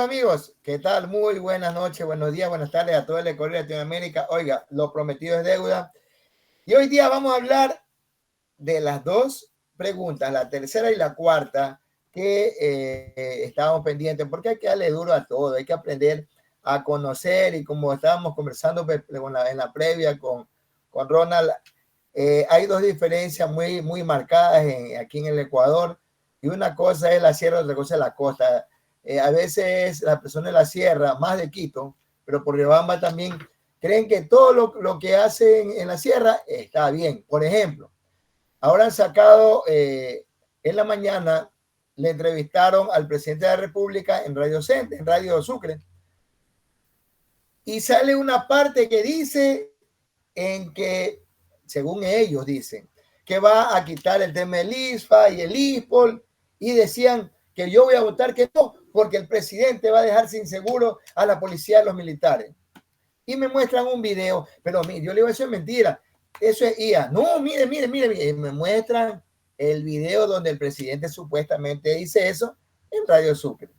amigos, ¿qué tal? Muy buenas noches, buenos días, buenas tardes a todo el Ecuador y Latinoamérica. Oiga, lo prometido es deuda. Y hoy día vamos a hablar de las dos preguntas, la tercera y la cuarta, que estábamos pendientes, porque hay que darle duro a todo, hay que aprender a conocer y como estábamos conversando en la previa con Ronald, hay dos diferencias muy marcadas aquí en el Ecuador y una cosa es la sierra, otra cosa es la costa. A veces la persona de la sierra, más de Quito, pero por Riobamba también, creen que todo lo que hacen en la sierra está bien. Por ejemplo, ahora han sacado, en la mañana, le entrevistaron al presidente de la República en Radio Centro, en Radio Sucre, y sale una parte que dice en que, según ellos dicen, que va a quitar el tema del ISFA y el ISPOL, y decían que yo voy a votar que no, porque el presidente va a dejar sin seguro a la policía y a los militares. Y me muestran un video, pero yo le digo, eso es mentira, eso es IA. No, mire, me muestran el video donde el presidente supuestamente dice eso en Radio Sucre.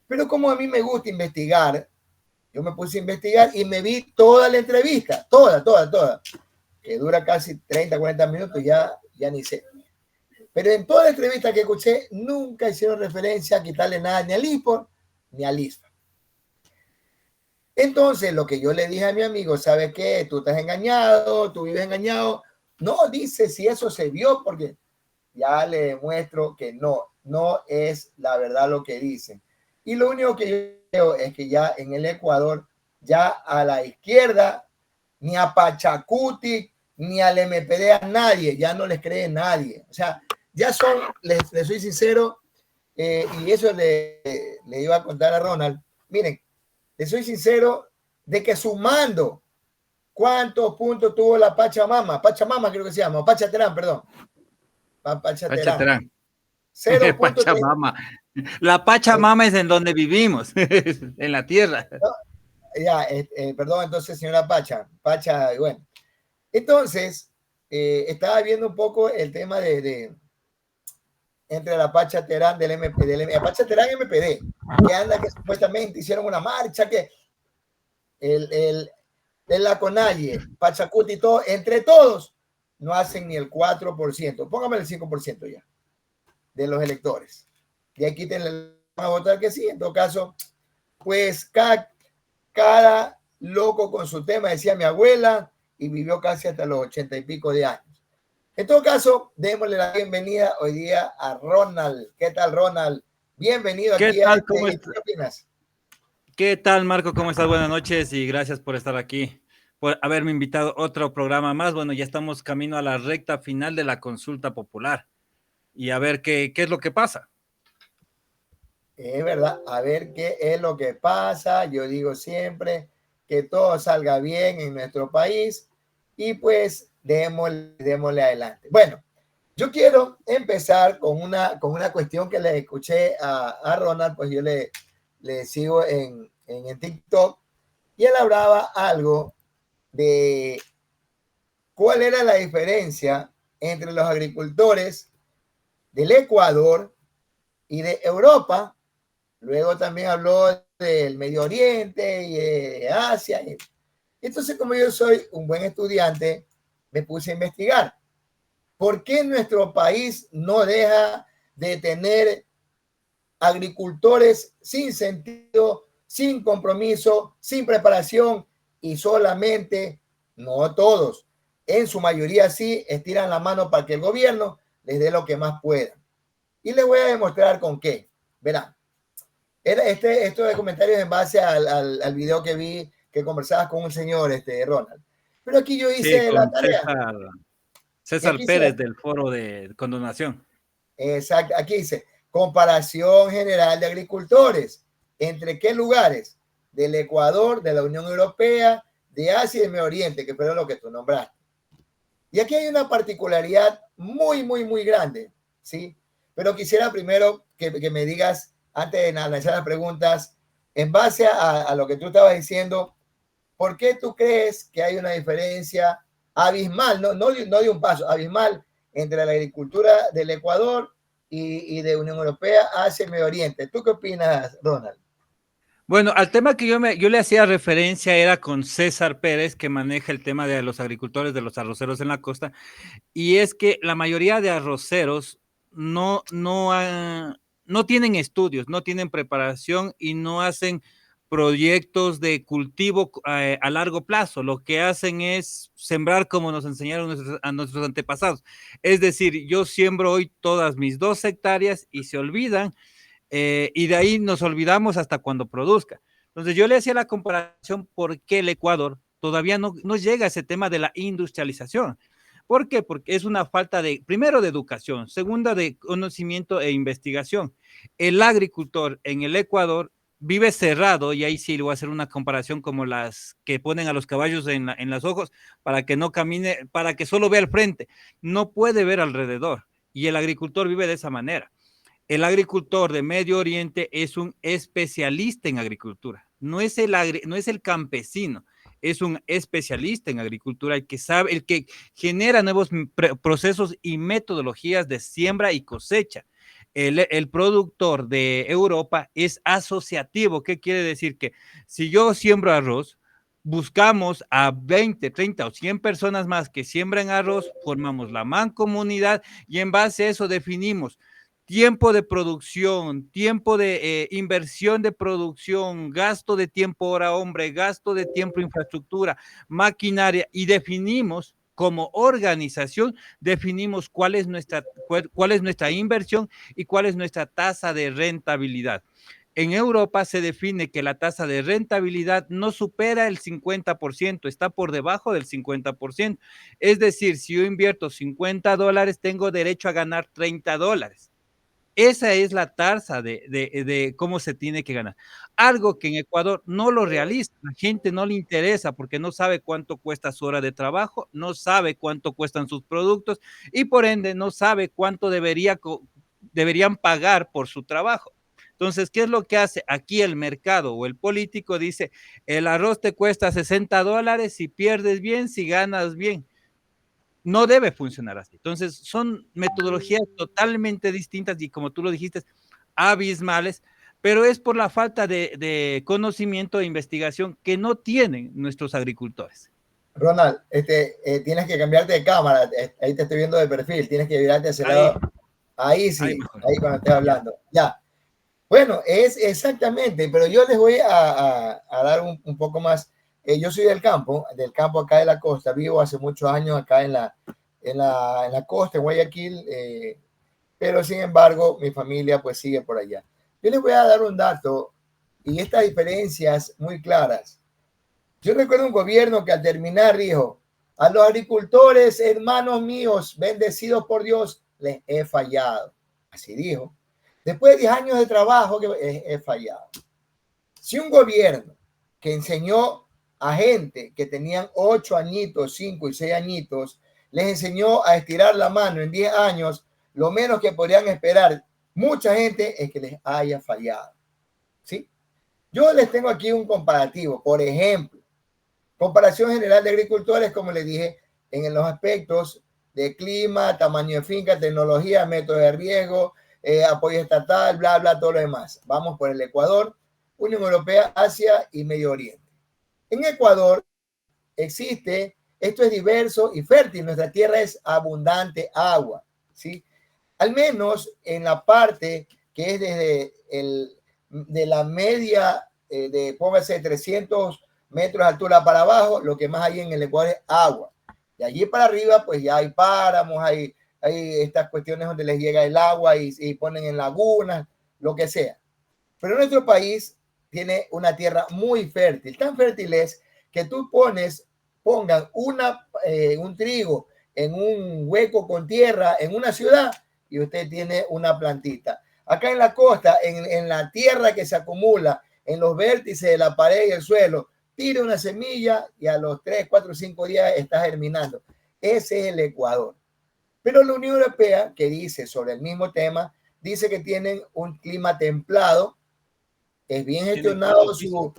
Pero como a mí me gusta investigar, yo me puse a investigar y me vi toda la entrevista, toda, que dura casi 30, 40 minutos, ya ni sé. Pero en toda la entrevista que escuché, nunca hicieron referencia a quitarle nada ni al ISPOR ni al ISFA. Entonces, lo que yo le dije a mi amigo, ¿sabes qué? Tú estás engañado, tú vives engañado. No dice si eso se vio, porque ya le demuestro que no es la verdad lo que dicen. Y lo único que yo veo es que ya en el Ecuador, ya a la izquierda, ni a Pachacuti, ni al MPD, a nadie, ya no les cree nadie. O sea, ya son, les soy sincero, y eso le iba a contar a Ronald. Miren, les soy sincero de que sumando cuántos puntos tuvo la Pachamama creo que se llama, Pachaterán, perdón. Pachaterán. 0. Pachamama. La Pachamama es en donde vivimos, en la tierra. No, ya, perdón, entonces, señora Pacha, bueno. Entonces, estaba viendo un poco el tema entre la Pachaterán del MPD, Pachaterán MPD, que anda que supuestamente hicieron una marcha, que de la Conalle, Pachacuti y todo, entre todos, no hacen ni el 4%. Póngame el 5% ya, de los electores. Y aquí van a votar que sí. En todo caso, pues cada loco con su tema, decía mi abuela, y vivió casi hasta los 80 y pico de años. En todo caso, démosle la bienvenida hoy día a Ronald. ¿Qué tal, Ronald? Bienvenido aquí. ¿Qué tal? ¿Cómo estás? ¿Qué opinas? ¿Qué tal, Marco? ¿Cómo estás? Buenas noches y gracias por estar aquí, por haberme invitado a otro programa más. Bueno, ya estamos camino a la recta final de la consulta popular y a ver qué es lo que pasa. Es verdad, a ver qué es lo que pasa. Yo digo siempre que todo salga bien en nuestro país y pues démosle adelante. Bueno, yo quiero empezar con una cuestión que le escuché a Ronald, pues yo le sigo en TikTok, y él hablaba algo de cuál era la diferencia entre los agricultores del Ecuador y de Europa. Luego también habló del Medio Oriente y de Asia. Entonces, como yo soy un buen estudiante, me puse a investigar. ¿Por qué nuestro país no deja de tener agricultores sin sentido, sin compromiso, sin preparación y solamente, no todos, en su mayoría sí, estiran la mano para que el gobierno les dé lo que más pueda? Y les voy a demostrar con qué. Verán. Era esto de comentarios en base al video que vi que conversabas con un señor, Ronald. Pero aquí yo hice Sí, la con tarea. César Pérez del Foro de Condonación. Exacto, aquí dice comparación general de agricultores. ¿Entre qué lugares? Del Ecuador, de la Unión Europea, de Asia y del Medio Oriente, que fue lo que tú nombraste. Y aquí hay una particularidad muy grande, ¿sí? Pero quisiera primero que me digas, antes de analizar las preguntas, en base a lo que tú estabas diciendo, ¿por qué tú crees que hay una diferencia abismal, no de un paso, abismal, entre la agricultura del Ecuador y de Unión Europea hacia el Medio Oriente? ¿Tú qué opinas, Ronald? Bueno, al tema que yo le hacía referencia era con César Pérez, que maneja el tema de los agricultores, de los arroceros en la costa, y es que la mayoría de arroceros no tienen estudios, no tienen preparación y no hacen proyectos de cultivo a largo plazo. Lo que hacen es sembrar como nos enseñaron a nuestros antepasados. Es decir, yo siembro hoy todas mis 2 hectáreas y se olvidan, y de ahí nos olvidamos hasta cuando produzca. Entonces yo le hacía la comparación por qué el Ecuador todavía no llega a ese tema de la industrialización. ¿Por qué? Porque es una falta de, primero, de educación, segunda, de conocimiento e investigación. El agricultor en el Ecuador vive cerrado, y ahí sí le voy a hacer una comparación como las que ponen a los caballos en los ojos para que no camine, para que solo vea al frente. No puede ver alrededor, y el agricultor vive de esa manera. El agricultor de Medio Oriente es un especialista en agricultura, no es el campesino, es un especialista en agricultura, el que sabe, el que genera nuevos procesos y metodologías de siembra y cosecha. El productor de Europa es asociativo. ¿Qué quiere decir? Que si yo siembro arroz, buscamos a 20, 30 o 100 personas más que siembran arroz, formamos la mancomunidad y en base a eso definimos tiempo de producción, tiempo de inversión de producción, gasto de tiempo hora hombre, gasto de tiempo infraestructura, maquinaria, y definimos como organización, definimos cuál es nuestra inversión y cuál es nuestra tasa de rentabilidad. En Europa se define que la tasa de rentabilidad no supera el 50%, está por debajo del 50%. Es decir, si yo invierto $50, tengo derecho a ganar $30. Esa es la tasa de cómo se tiene que ganar. Algo que en Ecuador no lo realiza, la gente no le interesa porque no sabe cuánto cuesta su hora de trabajo, no sabe cuánto cuestan sus productos y por ende no sabe cuánto deberían pagar por su trabajo. Entonces, ¿qué es lo que hace aquí el mercado o el político? Dice, el arroz te cuesta $60 si pierdes bien, si ganas bien. No debe funcionar así. Entonces, son metodologías totalmente distintas y, como tú lo dijiste, abismales, pero es por la falta de conocimiento e investigación que no tienen nuestros agricultores. Ronald, tienes que cambiarte de cámara, ahí te estoy viendo de perfil, tienes que virarte hacia el Ahí, lado, ahí ahí sí, mejor. ahí cuando estés Ya. hablando, ya. Bueno, es exactamente, pero yo les voy a dar un poco más. Yo soy del campo acá de la costa, vivo hace muchos años acá en la costa, en Guayaquil, pero sin embargo mi familia pues sigue por allá. Yo les voy a dar un dato y estas diferencias muy claras. Yo recuerdo un gobierno que al terminar dijo, a los agricultores, hermanos míos, bendecidos por Dios, les he fallado. Así dijo. Después de 10 años de trabajo, que he fallado. Si un gobierno que enseñó a gente que tenían 8 añitos, 5 y 6 añitos, les enseñó a estirar la mano en 10 años, lo menos que podrían esperar mucha gente es que les haya fallado. ¿Sí? Yo les tengo aquí un comparativo. Por ejemplo, comparación general de agricultores, como les dije, en los aspectos de clima, tamaño de finca, tecnología, métodos de riego, apoyo estatal, bla, bla, todo lo demás. Vamos por el Ecuador, Unión Europea, Asia y Medio Oriente. En Ecuador existe, esto es diverso y fértil, nuestra tierra es abundante agua, ¿sí? Al menos en la parte que es de la media, póngase 300 metros de altura para abajo, lo que más hay en el Ecuador es agua. De allí para arriba, pues ya hay páramos, hay estas cuestiones donde les llega el agua y ponen en lagunas, lo que sea. Pero nuestro país tiene una tierra muy fértil, tan fértil es que tú pongan un trigo en un hueco con tierra en una ciudad y usted tiene una plantita. Acá en la costa, en la tierra que se acumula en los vértices de la pared y el suelo, tire una semilla y a los 3, 4, 5 días está germinando. Ese es el Ecuador. Pero la Unión Europea, que dice sobre el mismo tema, dice que tienen un clima templado, es bien Tienen clima gestionado altísimo.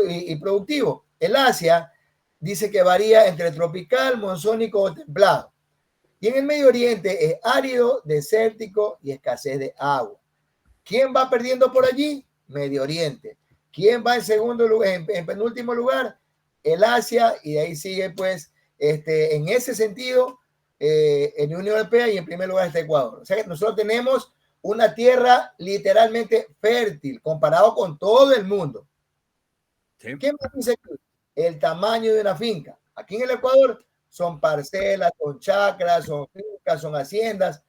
y productivo. El Asia dice que varía entre tropical, monzónico o templado. Y en el Medio Oriente es árido, desértico y escasez de agua. ¿Quién va perdiendo por allí? Medio Oriente. ¿Quién va en segundo lugar, en penúltimo lugar? El Asia, y de ahí sigue, pues, en ese sentido, en la Unión Europea, y en primer lugar está Ecuador. O sea que nosotros tenemos una tierra literalmente fértil comparado con todo el mundo. Sí. ¿Qué más dice aquí? El tamaño de una finca. Aquí en el Ecuador son parcelas, son chacras, son fincas, son haciendas,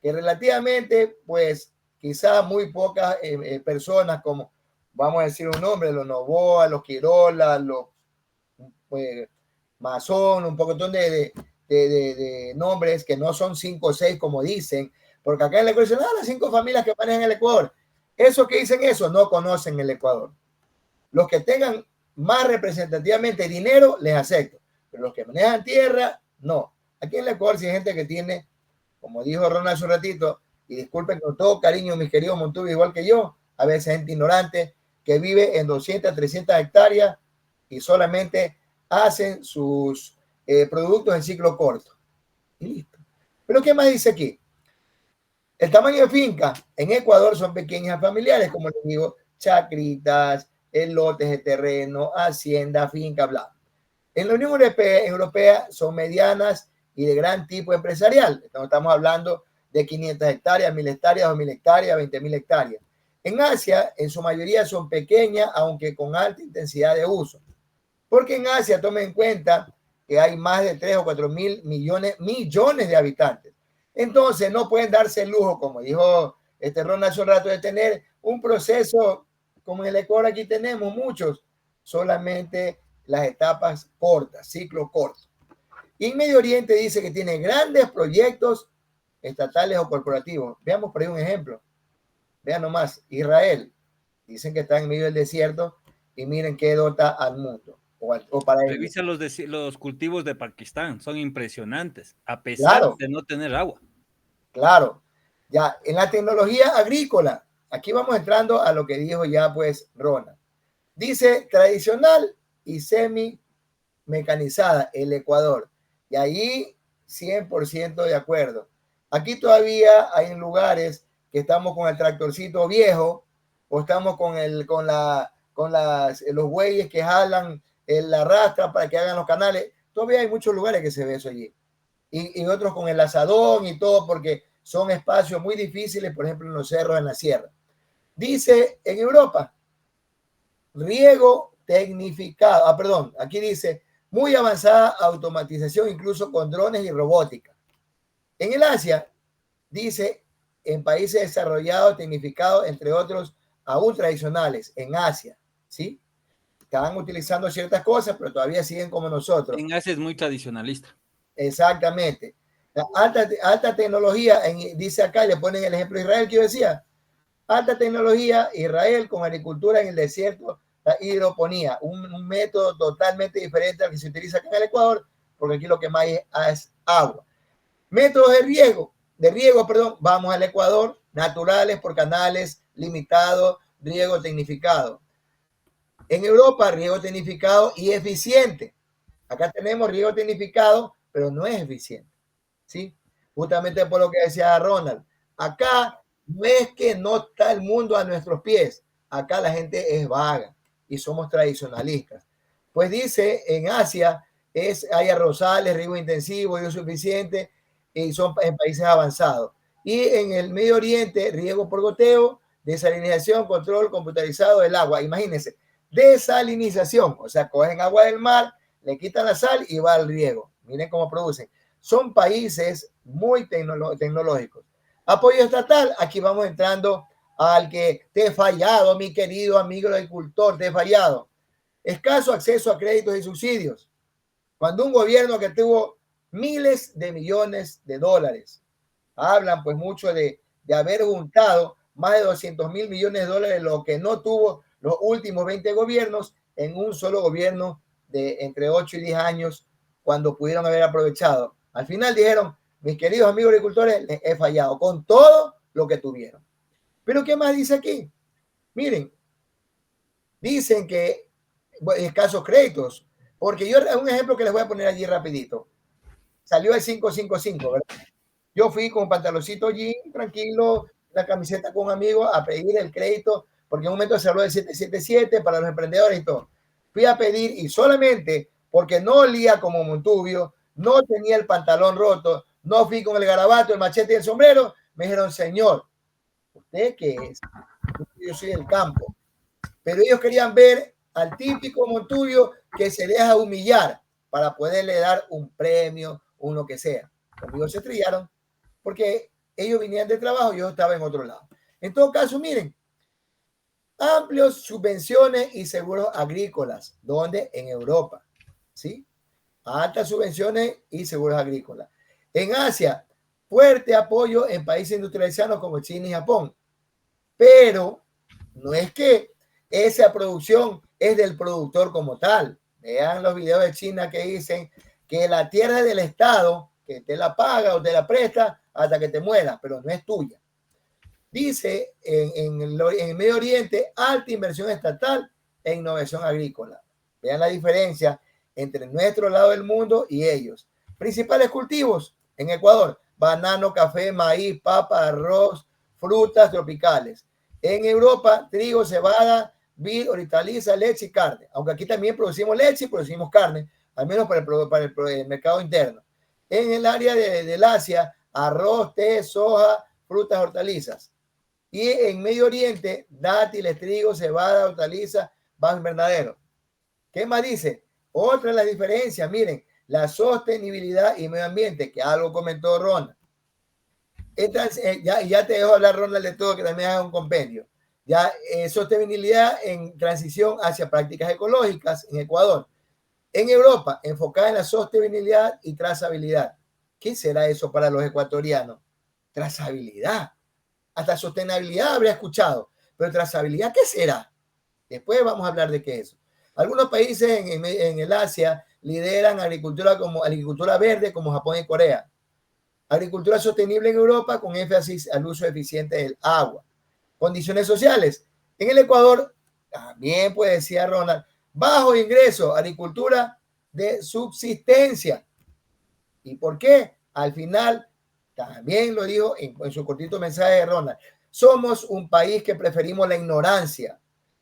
que relativamente, pues, quizás muy pocas personas, como vamos a decir un nombre, los Novoa, los Quirola, los Mazón, un poquitón de nombres que no son 5 o 6 como dicen, porque acá en el Ecuador dicen, las 5 familias que manejan el Ecuador. Esos que dicen eso no conocen el Ecuador. Los que tengan más representativamente dinero, les acepto, pero los que manejan tierra, no. Aquí en el Ecuador, si hay gente que tiene, como dijo Ronald hace un ratito, y disculpen con todo cariño, mis queridos Montubi, igual que yo, a veces gente ignorante que vive en 200, 300 hectáreas y solamente hacen sus productos en ciclo corto. Y listo. Pero ¿qué más dice aquí? El tamaño de finca en Ecuador son pequeñas familiares, como les digo, chacritas, lotes de terreno, hacienda, finca, bla. En la Unión Europea son medianas y de gran tipo empresarial. Estamos hablando de 500 hectáreas, 1000 hectáreas, 2000 hectáreas, 20.000 hectáreas. En Asia, en su mayoría son pequeñas, aunque con alta intensidad de uso. Porque en Asia, tomen en cuenta que hay más de 3 o 4 mil millones de habitantes. Entonces, no pueden darse el lujo, como dijo Ron hace un rato, de tener un proceso como en el Ecuador aquí tenemos muchos, solamente las etapas cortas, ciclo corto. Y en Medio Oriente dice que tiene grandes proyectos estatales o corporativos. Veamos por ahí un ejemplo. Vean nomás, Israel. Dicen que está en medio del desierto y miren qué dota al mundo. O para ellos. Revisa los cultivos de Pakistán, son impresionantes, a pesar Claro, de no tener agua. claro. Ya, en la tecnología agrícola, aquí vamos entrando a lo que dijo ya pues Ronald. Dice tradicional y semi mecanizada, el Ecuador. Y ahí 100% de acuerdo. Aquí todavía hay lugares que estamos con el tractorcito viejo o estamos con los bueyes que jalan la rastra para que hagan los canales. Todavía hay muchos lugares que se ve eso allí. Y otros con el asadón y todo, porque son espacios muy difíciles, por ejemplo, en los cerros, en la sierra. Dice en Europa, riego tecnificado. Perdón, aquí dice muy avanzada automatización, incluso con drones y robótica. En el Asia, dice en países desarrollados, tecnificados, entre otros, aún tradicionales, en Asia, ¿sí? Estaban utilizando ciertas cosas, pero todavía siguen como nosotros. En Asia es muy tradicionalista. Exactamente. La alta tecnología, dice acá, y le ponen el ejemplo de Israel que yo decía, alta tecnología, Israel con agricultura en el desierto, la hidroponía, un método totalmente diferente al que se utiliza acá en el Ecuador, porque aquí lo que más es agua. Métodos de riego, vamos al Ecuador, naturales por canales limitados, riego tecnificado. En Europa, riego tecnificado y eficiente. Acá tenemos riego tecnificado, pero no es eficiente, ¿sí? Justamente por lo que decía Ronald. Acá no es que no está el mundo a nuestros pies. Acá la gente es vaga y somos tradicionalistas. Pues dice, en Asia hay arrozales, riego intensivo, riego suficiente, y son en países avanzados. Y en el Medio Oriente, riego por goteo, desalinización, control computarizado del agua. Imagínense, desalinización, o sea, cogen agua del mar, le quitan la sal y va al riego. Miren cómo producen. Son países muy tecnológicos. Apoyo estatal, aquí vamos entrando al que te he fallado, mi querido amigo agricultor, te he fallado. Escaso acceso a créditos y subsidios. Cuando un gobierno que tuvo miles de millones de dólares, hablan pues mucho de haber juntado más de 200.000 millones de dólares, lo que no tuvo los últimos 20 gobiernos en un solo gobierno de entre 8 y 10 años, cuando pudieron haber aprovechado. Al final dijeron, mis queridos amigos agricultores, les he fallado con todo lo que tuvieron. Pero ¿qué más dice aquí? Miren, dicen que escasos créditos, porque yo, un ejemplo que les voy a poner allí rapidito. Salió el 555, ¿verdad? Yo fui con pantaloncito jean, tranquilo, la camiseta con un amigo a pedir el crédito porque en un momento se habló de 777 para los emprendedores y todo. Fui a pedir y solamente porque no olía como Montubio, no tenía el pantalón roto, no fui con el garabato, el machete y el sombrero, me dijeron, señor, ¿usted qué es? Yo soy del campo. Pero ellos querían ver al típico Montubio que se deja humillar para poderle dar un premio, uno que sea. Conmigo se estrellaron porque ellos venían de trabajo y yo estaba en otro lado. En todo caso, miren, amplios subvenciones y seguros agrícolas, donde en Europa, ¿sí? Altas subvenciones y seguros agrícolas. En Asia, fuerte apoyo en países industrializados como China y Japón. Pero no es que esa producción es del productor como tal. Vean los videos de China que dicen que la tierra es del Estado, que te la paga o te la presta hasta que te mueras, pero no es tuya. Dice en el Medio Oriente, alta inversión estatal e innovación agrícola. Vean la diferencia entre nuestro lado del mundo y ellos. Principales cultivos en Ecuador: banano, café, maíz, papa, arroz, frutas tropicales. En Europa, trigo, cebada, vid, hortaliza, leche y carne. Aunque aquí también producimos leche y producimos carne, al menos para el mercado interno. En el área del Asia, arroz, té, soja, frutas, hortalizas. Y en Medio Oriente, dátiles, trigo, cebada, hortaliza, bajo invernadero. ¿Qué más dice? Otra de las diferencias, miren, la sostenibilidad y medio ambiente, que algo comentó Ronald. Ya te dejo hablar, Ronald, de todo, que también haga un compendio. Ya, sostenibilidad en transición hacia prácticas ecológicas en Ecuador. En Europa, enfocada en la sostenibilidad y trazabilidad. ¿Qué será eso para los ecuatorianos? Trazabilidad. Hasta sostenibilidad habría escuchado, pero trazabilidad, ¿qué será? Después vamos a hablar de qué es eso. Algunos países en el Asia lideran agricultura verde como Japón y Corea. Agricultura sostenible en Europa con énfasis al uso eficiente del agua. Condiciones sociales. En el Ecuador, también puede decir Ronald, bajo ingreso, agricultura de subsistencia. ¿Y por qué? Al final, también lo dijo en su cortito mensaje de Ronald, somos un país que preferimos la ignorancia.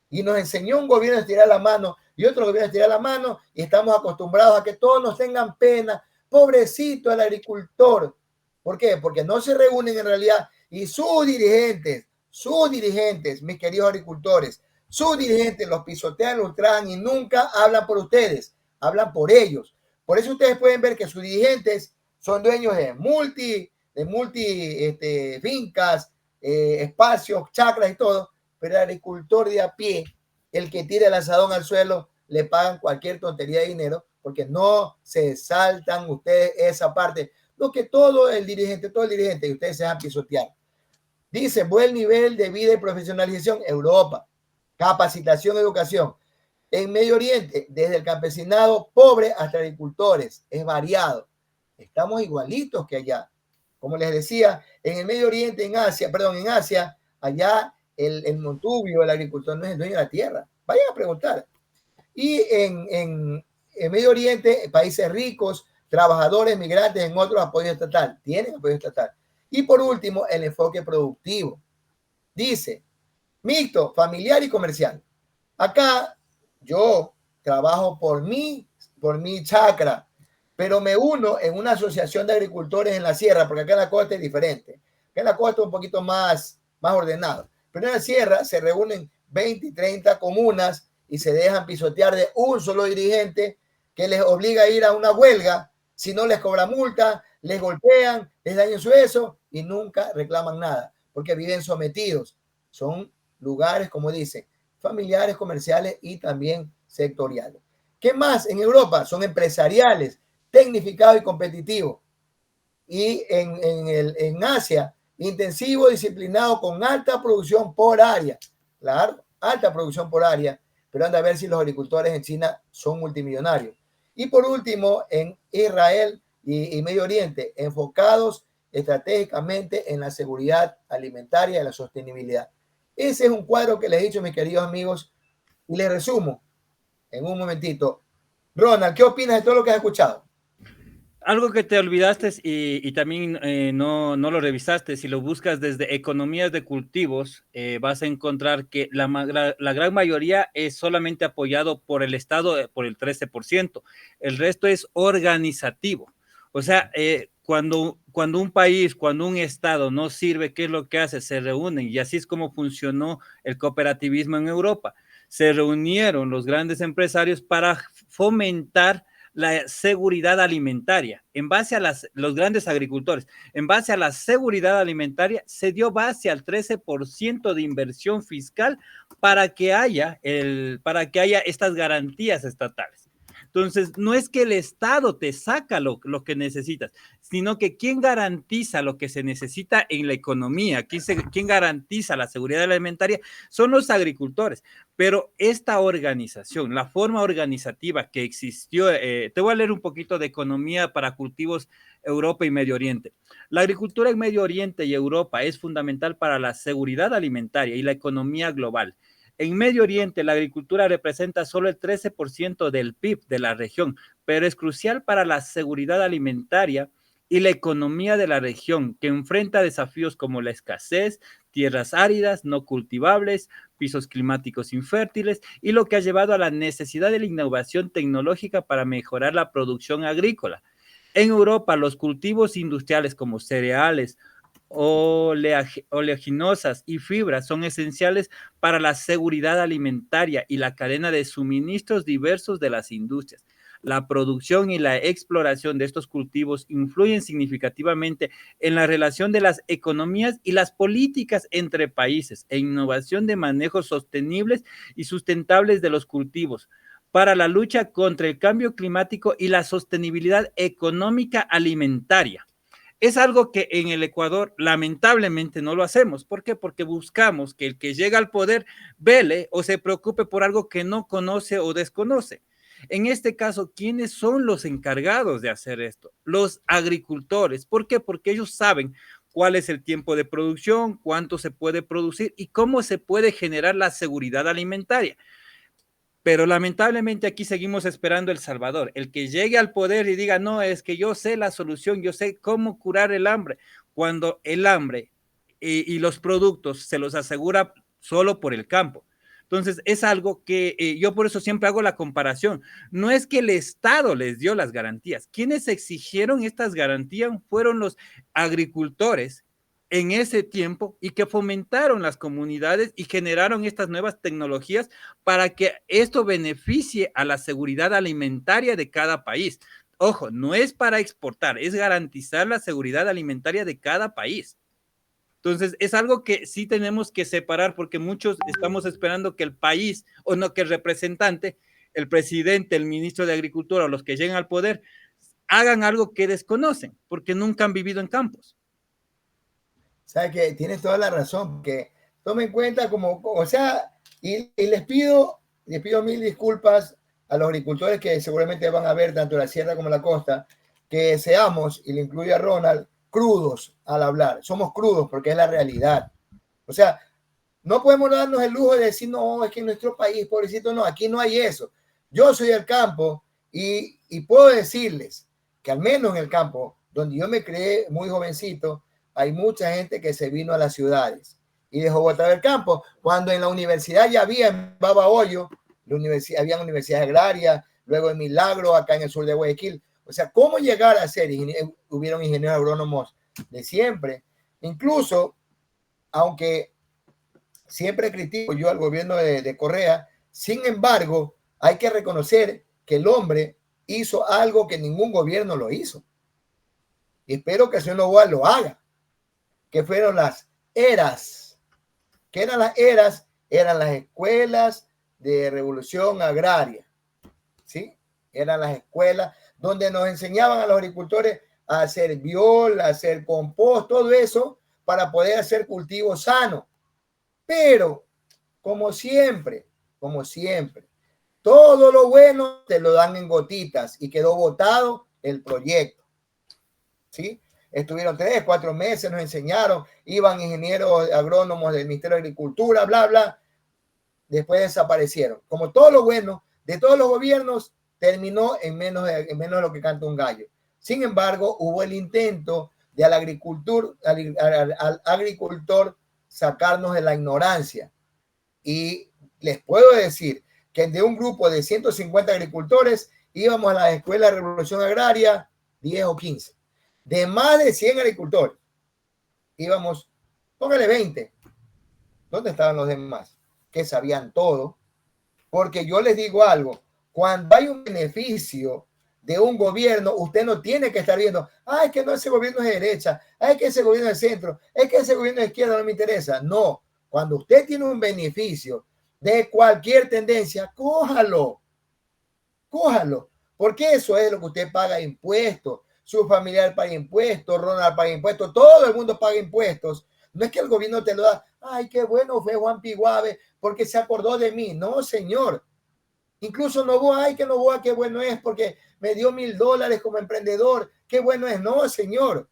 Y nos enseñó un gobierno a estirar la mano y otro gobierno a estirar la mano y estamos acostumbrados a que todos nos tengan pena. Pobrecito el agricultor. ¿Por qué? Porque no se reúnen en realidad y sus dirigentes, mis queridos agricultores, sus dirigentes los pisotean, los traen y nunca hablan por ustedes, hablan por ellos. Por eso ustedes pueden ver que sus dirigentes son dueños de multi fincas, espacios, chacras y todo, pero el agricultor de a pie, el que tira el asadón al suelo, le pagan cualquier tontería de dinero porque no se saltan ustedes esa parte. No que todo el dirigente y ustedes se van a pisotear. Dice, buen nivel de vida y profesionalización, Europa, capacitación, educación. En Medio Oriente, desde el campesinado pobre hasta agricultores, es variado. Estamos igualitos que allá. Como les decía, en el Medio Oriente, en Asia, allá el montubio, el agricultor no es el dueño de la tierra. Vayan a preguntar. Y en Medio Oriente, países ricos, trabajadores, migrantes, en otros apoyo estatal. Tienen apoyo estatal. Y por último, el enfoque productivo. Dice, mixto, familiar y comercial. Acá yo trabajo por mi chacra, pero me uno en una asociación de agricultores en la sierra, porque acá en la costa es diferente. Acá en la costa es un poquito más ordenado. Pero en la sierra se reúnen 20 y 30 comunas y se dejan pisotear de un solo dirigente que les obliga a ir a una huelga, si no les cobra multa, les golpean, les dañan su eso y nunca reclaman nada, porque viven sometidos. Son lugares, como dice, familiares, comerciales y también sectoriales. ¿Qué más? En Europa son empresariales, tecnificados y competitivos. Y en Asia, intensivo, disciplinado, con alta producción por área. Claro, alta producción por área, pero anda a ver si los agricultores en China son multimillonarios. Y por último, en Israel y Medio Oriente, enfocados estratégicamente en la seguridad alimentaria y la sostenibilidad. Ese es un cuadro que les he dicho, mis queridos amigos, y les resumo en un momentito. Ronald, ¿qué opinas de todo lo que has escuchado? Algo que te olvidaste y también no lo revisaste, si lo buscas desde economías de cultivos, vas a encontrar que la gran mayoría es solamente apoyado por el Estado, por el 13%. El resto es organizativo. O sea, cuando un país, cuando un Estado no sirve, ¿qué es lo que hace? Se reúnen y así es como funcionó el cooperativismo en Europa. Se reunieron los grandes empresarios para fomentar la seguridad alimentaria, en base a los grandes agricultores, en base a la seguridad alimentaria, se dio base al 13% de inversión fiscal para que haya estas garantías estatales. Entonces, no es que el Estado te saca lo que necesitas, sino que quién garantiza lo que se necesita en la economía, quién garantiza la seguridad alimentaria son los agricultores. Pero esta organización, la forma organizativa que existió, te voy a leer un poquito de economía para cultivos Europa y Medio Oriente. La agricultura en Medio Oriente y Europa es fundamental para la seguridad alimentaria y la economía global. En Medio Oriente, la agricultura representa solo el 13% del PIB de la región, pero es crucial para la seguridad alimentaria y la economía de la región, que enfrenta desafíos como la escasez, tierras áridas, no cultivables, pisos climáticos infértiles, y lo que ha llevado a la necesidad de la innovación tecnológica para mejorar la producción agrícola. En Europa, los cultivos industriales como cereales, oleaginosas y fibras son esenciales para la seguridad alimentaria y la cadena de suministros diversos de las industrias. La producción y la exploración de estos cultivos influyen significativamente en la relación de las economías y las políticas entre países e innovación de manejos sostenibles y sustentables de los cultivos para la lucha contra el cambio climático y la sostenibilidad económica alimentaria. Es algo que en el Ecuador lamentablemente no lo hacemos. ¿Por qué? Porque buscamos que el que llega al poder vele o se preocupe por algo que no conoce o desconoce. En este caso, ¿quiénes son los encargados de hacer esto? Los agricultores. ¿Por qué? Porque ellos saben cuál es el tiempo de producción, cuánto se puede producir y cómo se puede generar la seguridad alimentaria. Pero lamentablemente aquí seguimos esperando El Salvador, el que llegue al poder y diga, no, es que yo sé la solución, yo sé cómo curar el hambre, cuando el hambre y los productos se los asegura solo por el campo. Entonces, es algo que yo por eso siempre hago la comparación. No es que el Estado les dio las garantías. Quienes exigieron estas garantías fueron los agricultores en ese tiempo y que fomentaron las comunidades y generaron estas nuevas tecnologías para que esto beneficie a la seguridad alimentaria de cada país. Ojo, no es para exportar, es garantizar la seguridad alimentaria de cada país. Entonces, es algo que sí tenemos que separar porque muchos estamos esperando que el país, o no, que el representante, el presidente, el ministro de Agricultura o los que lleguen al poder, hagan algo que desconocen porque nunca han vivido en campos. Sabes que tienes toda la razón, que tome en cuenta o sea, y les pido mil disculpas a los agricultores que seguramente van a ver tanto la sierra como la costa, que seamos, y le incluye a Ronald, crudos al hablar. Somos crudos porque es la realidad. O sea, no podemos darnos el lujo de decir, no, es que en nuestro país, pobrecito, no, aquí no hay eso. Yo soy del campo y puedo decirles que al menos en el campo, donde yo me creé muy jovencito, hay mucha gente que se vino a las ciudades y dejó botar el campo. Cuando en la universidad ya había en Babahoyo, había universidades agrarias, luego en Milagro, acá en el sur de Guayaquil. O sea, ¿cómo llegar a ser hubieron ingenieros agrónomos de siempre? Incluso, aunque siempre critico yo al gobierno de Correa, sin embargo, hay que reconocer que el hombre hizo algo que ningún gobierno lo hizo. Y espero que el señor Novoa lo haga, que fueron las eras. ¿Qué eran las eras? Eran las escuelas de revolución agraria, ¿sí? Eran las escuelas donde nos enseñaban a los agricultores a hacer biol, a hacer compost, todo eso para poder hacer cultivos sanos. Pero, como siempre, todo lo bueno te lo dan en gotitas y quedó botado el proyecto, ¿sí? Estuvieron 3, 4 meses, nos enseñaron, iban ingenieros agrónomos del Ministerio de Agricultura, bla, bla. Después desaparecieron. Como todo lo bueno de todos los gobiernos, terminó en menos de lo que canta un gallo. Sin embargo, hubo el intento de al agricultor sacarnos de la ignorancia. Y les puedo decir que de un grupo de 150 agricultores íbamos a la Escuela de Revolución Agraria 10 o 15. De más de 100 agricultores íbamos, póngale 20. ¿Dónde estaban los demás? Que sabían todo. Porque yo les digo algo, cuando hay un beneficio de un gobierno, usted no tiene que estar viendo, es que no, ese gobierno es de derecha, es que ese gobierno es de centro, es que ese gobierno de izquierda no me interesa. No, cuando usted tiene un beneficio de cualquier tendencia, cójalo, porque eso es lo que usted paga impuestos, su familiar paga impuestos, Ronald paga impuestos, todo el mundo paga impuestos. No es que el gobierno te lo da, qué bueno fue Juan Piguave porque se acordó de mí. No, señor. Incluso Novoa, que Novoa, qué bueno es porque me dio $1,000 como emprendedor. Qué bueno es. No, señor.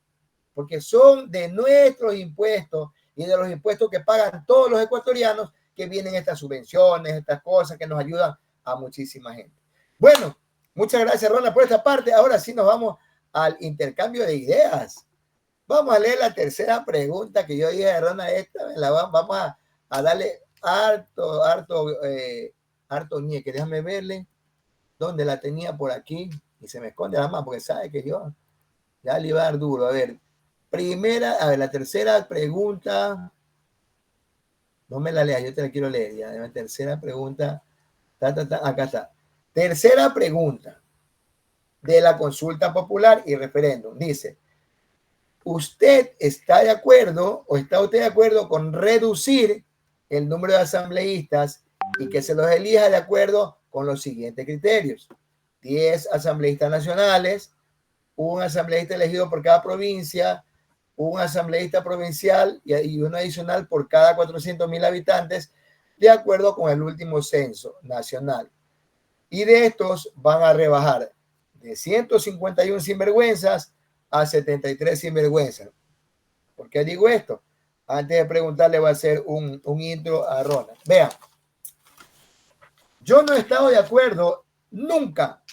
Porque son de nuestros impuestos y de los impuestos que pagan todos los ecuatorianos que vienen estas subvenciones, estas cosas que nos ayudan a muchísima gente. Bueno, muchas gracias, Ronald, por esta parte. Ahora sí nos vamos al intercambio de ideas. Vamos a leer la tercera pregunta que yo dije, Ronald, vamos a darle harto ñeque. Déjame verle dónde la tenía por aquí y se me esconde la mano porque sabe que yo ya le iba a dar duro. A ver, la tercera pregunta, no me la lea, yo te la quiero leer. Ya, la tercera pregunta, acá está. Tercera pregunta de la consulta popular y referéndum. Dice, ¿usted está de acuerdo o está usted de acuerdo con reducir el número de asambleístas y que se los elija de acuerdo con los siguientes criterios? 10 asambleístas nacionales, un asambleísta elegido por cada provincia, un asambleísta provincial y uno adicional por cada 400,000 habitantes, de acuerdo con el último censo nacional. Y de estos van a rebajar de 151 sinvergüenzas a 73 sinvergüenzas. ¿Por qué digo esto? Antes de preguntarle voy a hacer un intro a Ronald. Vean, yo no he estado de acuerdo nunca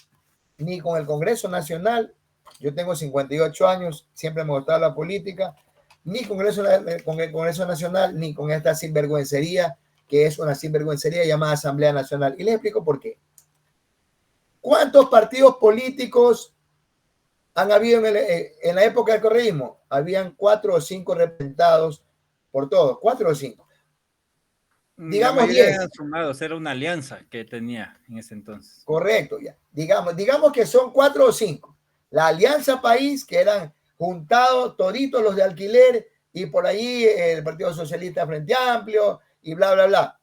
ni con el Congreso Nacional. Yo tengo 58 años, siempre me ha gustado la política, ni con el Congreso Nacional, ni con esta sinvergüencería, que es una sinvergüencería llamada Asamblea Nacional. Y les explico por qué. ¿Cuántos partidos políticos han habido en la época del correísmo? Habían 4 o 5 representados por todos, 4 o 5. Digamos 10. Sumados, era una alianza que tenía en ese entonces. Correcto, ya. Digamos que son 4 o 5. La Alianza País, que eran juntados toditos los de alquiler, y por ahí el Partido Socialista Frente Amplio, y bla, bla, bla.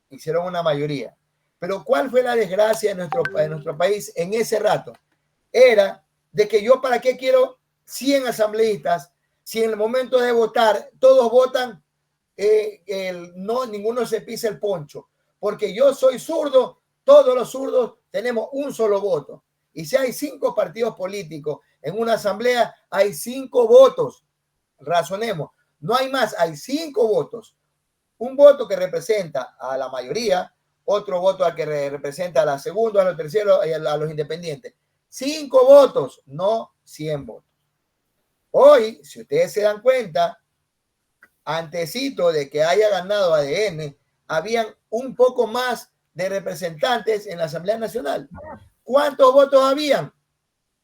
Hicieron una mayoría. Pero ¿cuál fue la desgracia de nuestro país en ese rato? Era de que yo, ¿para qué quiero 100 asambleístas si en el momento de votar todos votan, no, ninguno se pisa el poncho? Porque yo soy zurdo, todos los zurdos tenemos un solo voto. Y si hay 5 partidos políticos en una asamblea, hay 5 votos. Razonemos, no hay más, hay 5 votos. Un voto que representa a la mayoría, otro voto al que representa a la segunda, a los terceros y a los independientes. 5 votos, no 100 votos. Hoy, si ustedes se dan cuenta, antecito de que haya ganado ADN, habían un poco más de representantes en la Asamblea Nacional. ¿Cuántos votos habían?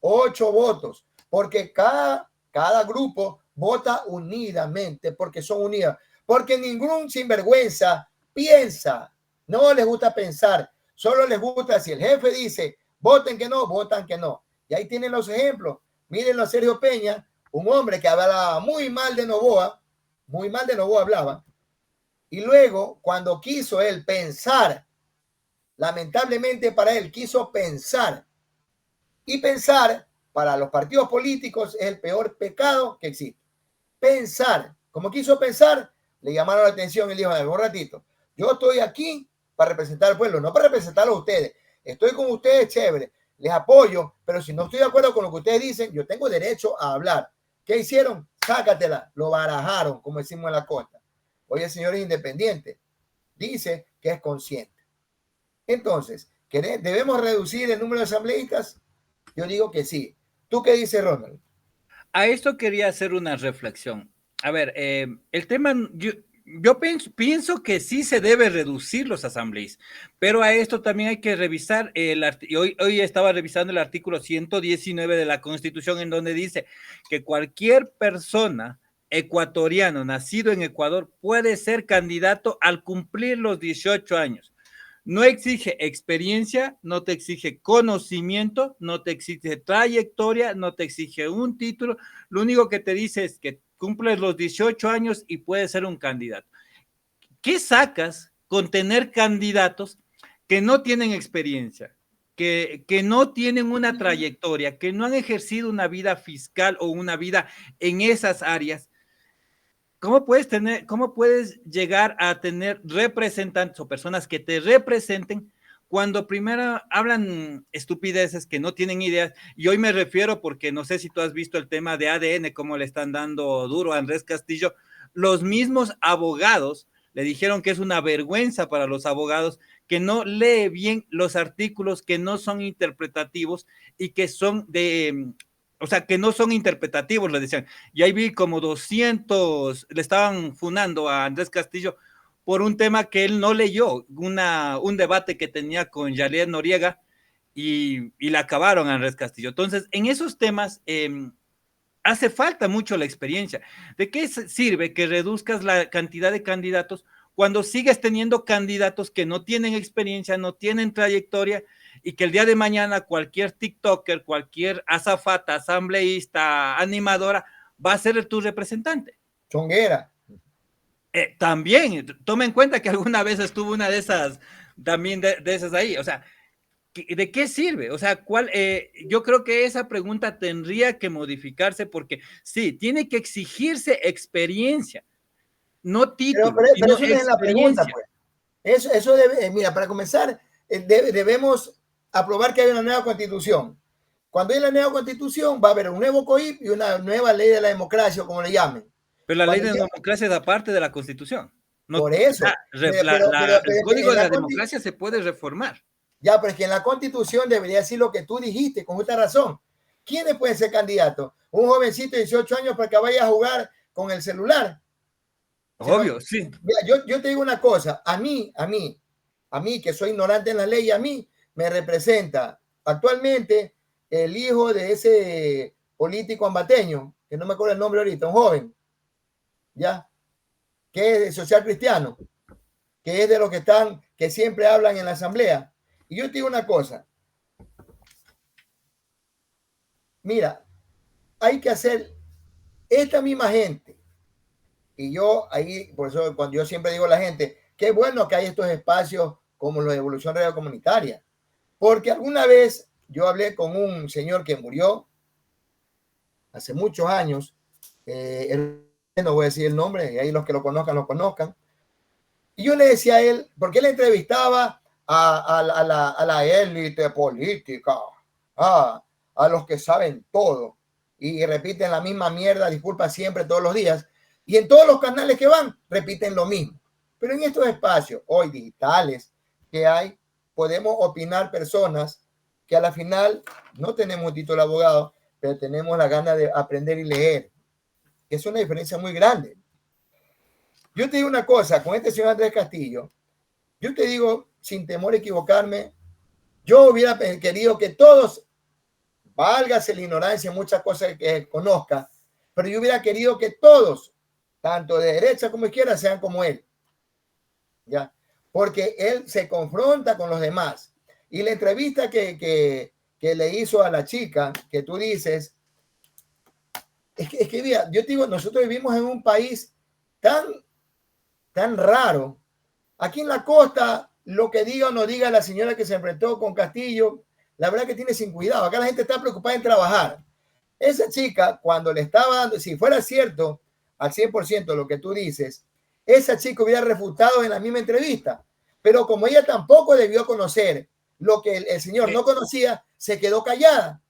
8 votos, porque cada grupo vota unidamente, porque son unidos, porque ningún sinvergüenza piensa, no les gusta pensar, solo les gusta si el jefe dice, voten que no, votan que no. Y ahí tienen los ejemplos. Mírenlo a Sergio Peña, un hombre que hablaba muy mal de Novoa hablaba, y luego cuando quiso él pensar, lamentablemente para él quiso pensar, y pensar para los partidos políticos es el peor pecado que existe. Pensar, como quiso pensar, le llamaron la atención y le dijo, un ratito, yo estoy aquí para representar al pueblo, no para representarlo a ustedes, estoy con ustedes, chévere, les apoyo, pero si no estoy de acuerdo con lo que ustedes dicen, yo tengo derecho a hablar. ¿Qué hicieron? Sácatela, lo barajaron, como decimos en la costa. Hoy el señor es independiente, dice que es consciente. Entonces, ¿debemos reducir el número de asambleístas? Yo digo que sí. ¿Tú qué dices, Ronald? A esto quería hacer una reflexión. A ver, el tema, yo pienso que sí se debe reducir los asambleístas, pero a esto también hay que revisar, hoy estaba revisando el artículo 119 de la Constitución, en donde dice que cualquier persona ecuatoriano nacido en Ecuador puede ser candidato al cumplir los 18 años. No exige experiencia, no te exige conocimiento, no te exige trayectoria, no te exige un título. Lo único que te dice es que cumples los 18 años y puedes ser un candidato. ¿Qué sacas con tener candidatos que no tienen experiencia, que no tienen una trayectoria, que no han ejercido una vida fiscal o una vida en esas áreas? ¿Cómo puedes llegar a tener representantes o personas que te representen cuando primero hablan estupideces que no tienen ideas? Y hoy me refiero porque no sé si tú has visto el tema de ADN, cómo le están dando duro a Andrés Castillo. Los mismos abogados le dijeron que es una vergüenza para los abogados que no lee bien los artículos, que no son interpretativos y que son o sea, que no son interpretativos, le decían. Y ahí vi como 200, le estaban funando a Andrés Castillo por un tema que él no leyó, un debate que tenía con Yalier Noriega, y le acabaron a Andrés Castillo. Entonces, en esos temas hace falta mucho la experiencia. ¿De qué sirve que reduzcas la cantidad de candidatos cuando sigues teniendo candidatos que no tienen experiencia, no tienen trayectoria, y que el día de mañana cualquier TikToker, cualquier azafata, asambleísta, animadora, va a ser tu representante? Chonguera. También, toma en cuenta que alguna vez estuvo una de esas, también de esas ahí. O sea, ¿de qué sirve? O sea, yo creo que esa pregunta tendría que modificarse, porque sí, tiene que exigirse experiencia, no título, Pero sino eso no es la pregunta, experiencia. pues. Eso debe, mira, para comenzar, debemos aprobar que hay una nueva constitución. Cuando hay la nueva constitución, va a haber un nuevo COIP y una nueva ley de la democracia, como le llamen. Pero la ley Cuando de ya, democracia es aparte de la Constitución. No, por o sea, eso, pero el código en de la la, democracia se puede reformar. ya, pero es que en la constitución debería decir lo que tú dijiste, con justa razón. ¿Quiénes pueden ser candidatos? Un jovencito de 18 años para que vaya a jugar con el celular. Obvio, sí. Yo te digo una cosa, a mí, que soy ignorante en la ley, a mí me representa actualmente el hijo de ese político ambateño, que no me acuerdo el nombre ahorita, un joven, ¿ya? Que es social cristiano, que es de los que están, que siempre hablan en la asamblea. Y yo te digo una cosa, mira, hay que hacer esta misma gente, y yo ahí, por eso cuando yo siempre digo a la gente, qué bueno que hay estos espacios como los de Evolución Radio Comunitaria, porque alguna vez yo hablé con un señor que murió hace muchos años, no voy a decir el nombre, y ahí los que lo conozcan, lo conozcan, y yo le decía a él, porque él entrevistaba a la élite política, a los que saben todo, y repiten la misma mierda, disculpa, siempre, todos los días, y en todos los canales que van, repiten lo mismo. Pero en estos espacios, hoy digitales, que hay, podemos opinar personas que a la final no tenemos un título de abogado, pero tenemos la gana de aprender y leer, que es una diferencia muy grande. Yo te digo una cosa, con este señor Andrés Castillo, yo te digo, sin temor a equivocarme, yo hubiera querido que todos, válgase la ignorancia en muchas cosas que conozca, pero yo hubiera querido que todos, tanto de derecha como izquierda, sean como él. ¿Ya? Porque él se confronta con los demás. Y la entrevista que le hizo a la chica, que tú dices, es que mira, yo te digo, nosotros vivimos en un país tan raro. Aquí en la costa, lo que diga o no diga la señora que se enfrentó con Castillo, la verdad que tiene sin cuidado. Acá la gente está preocupada en trabajar. Esa chica, cuando le estaba dando, si fuera cierto al 100% lo que tú dices, esa chica hubiera refutado en la misma entrevista. Pero como ella tampoco debió conocer lo que el señor no conocía, se quedó callada.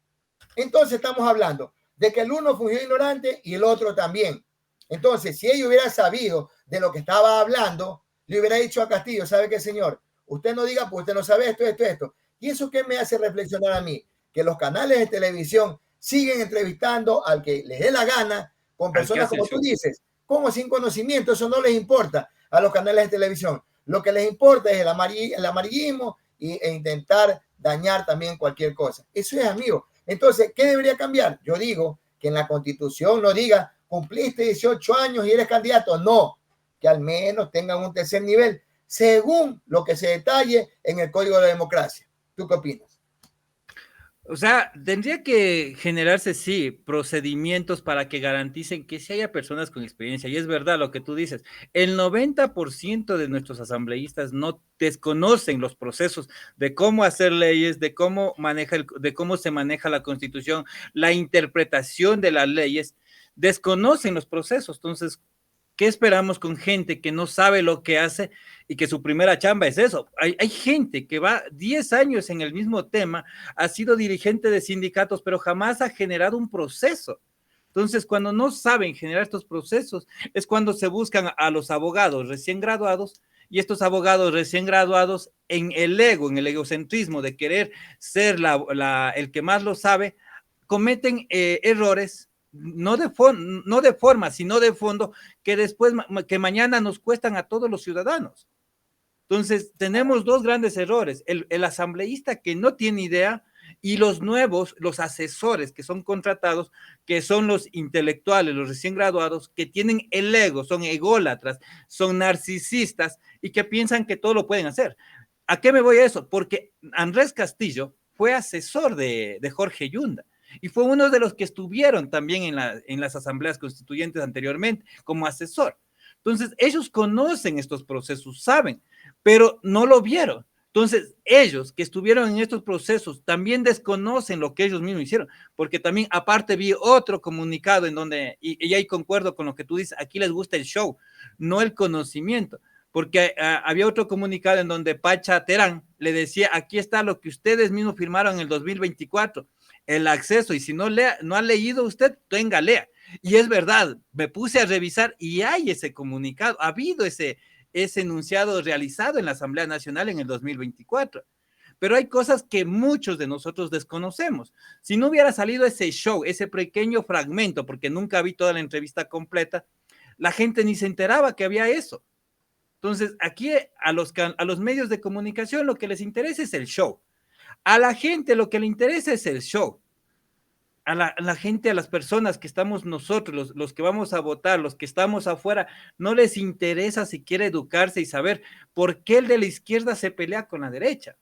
Entonces estamos hablando de que el uno fungió ignorante y el otro también. Entonces, si ella hubiera sabido de lo que estaba hablando, le hubiera dicho a Castillo, ¿sabe qué, señor? Usted no diga, pues usted no sabe esto. ¿Y eso qué me hace reflexionar a mí? Que los canales de televisión siguen entrevistando al que les dé la gana, con personas como tú dices, como sin conocimiento. Eso no les importa a los canales de televisión. Lo que les importa es el amarillismo e intentar dañar también cualquier cosa. Eso es, amigo. Entonces, ¿qué debería cambiar? Yo digo que en la Constitución no diga cumpliste 18 años y eres candidato. No, que al menos tengan un tercer nivel según lo que se detalle en el Código de la Democracia. ¿Tú qué opinas? O sea, tendría que generarse, sí, procedimientos para que garanticen que sí haya personas con experiencia. Y es verdad lo que tú dices, el 90% de nuestros asambleístas no desconocen los procesos de cómo hacer leyes, de cómo de cómo se maneja la Constitución, la interpretación de las leyes, desconocen los procesos. Entonces, ¿qué esperamos con gente que no sabe lo que hace y que su primera chamba es eso? Hay gente que va 10 años en el mismo tema, ha sido dirigente de sindicatos, pero jamás ha generado un proceso. Entonces, cuando no saben generar estos procesos, es cuando se buscan a los abogados recién graduados, y estos abogados recién graduados en el ego, en el egocentrismo de querer ser el que más lo sabe, cometen errores no de forma, sino de fondo, que después, que mañana nos cuestan a todos los ciudadanos. Entonces, tenemos dos grandes errores, el asambleísta que no tiene idea y los nuevos, los asesores que son contratados, que son los intelectuales, los recién graduados, que tienen el ego, son ególatras, son narcisistas y que piensan que todo lo pueden hacer. ¿A qué me voy a eso? Porque Andrés Castillo fue asesor de Jorge Yunda y fue uno de los que estuvieron también en las asambleas constituyentes anteriormente como asesor. Entonces, ellos conocen estos procesos, saben, pero no lo vieron. Entonces, ellos que estuvieron en estos procesos también desconocen lo que ellos mismos hicieron, porque también aparte vi otro comunicado en donde, y ahí concuerdo con lo que tú dices, aquí les gusta el show, no el conocimiento, porque había otro comunicado en donde Pacha Terán le decía, aquí está lo que ustedes mismos firmaron en el 2024, el acceso, y si no ha leído usted, venga, lea. Y es verdad, me puse a revisar y hay ese comunicado, ha habido ese enunciado realizado en la Asamblea Nacional en el 2024. Pero hay cosas que muchos de nosotros desconocemos. Si no hubiera salido ese show, ese pequeño fragmento, porque nunca vi toda la entrevista completa, la gente ni se enteraba que había eso. Entonces, aquí a los medios de comunicación lo que les interesa es el show. A la gente lo que le interesa es el show. A la gente, a las personas que estamos nosotros, los que vamos a votar, los que estamos afuera, no les interesa si quiere educarse y saber por qué el de la izquierda se pelea con la derecha.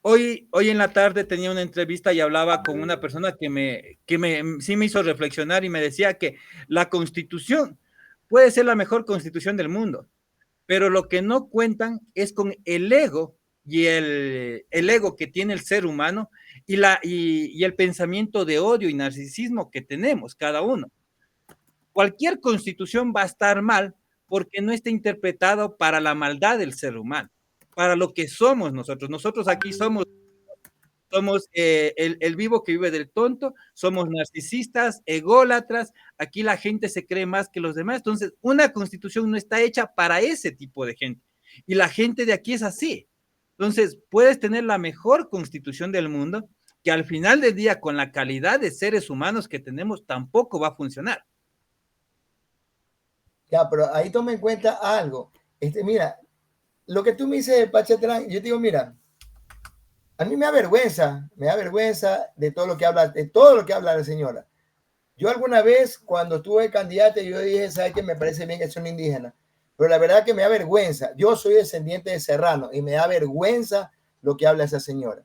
Hoy en la tarde tenía una entrevista y hablaba con una persona sí me hizo reflexionar y me decía que la Constitución puede ser la mejor Constitución del mundo, pero lo que no cuentan es con el ego y el ego que tiene el ser humano y el pensamiento de odio y narcisismo que tenemos cada uno. Cualquier constitución va a estar mal porque no está interpretado para la maldad del ser humano, para lo que somos nosotros. Nosotros aquí somos el vivo que vive del tonto, somos narcisistas, ególatras, aquí la gente se cree más que los demás, entonces una constitución no está hecha para ese tipo de gente, y la gente de aquí es así. Entonces, puedes tener la mejor constitución del mundo, que al final del día, con la calidad de seres humanos que tenemos, tampoco va a funcionar. Ya, pero ahí toma en cuenta algo. Mira, lo que tú me dices de Pachatrán, yo te digo, mira, a mí me da vergüenza de todo lo que habla la señora. Yo alguna vez, cuando estuve candidato, yo dije, ¿sabes qué? Me parece bien que son indígenas, pero la verdad que me da vergüenza. Yo soy descendiente de serrano y me da vergüenza lo que habla esa señora.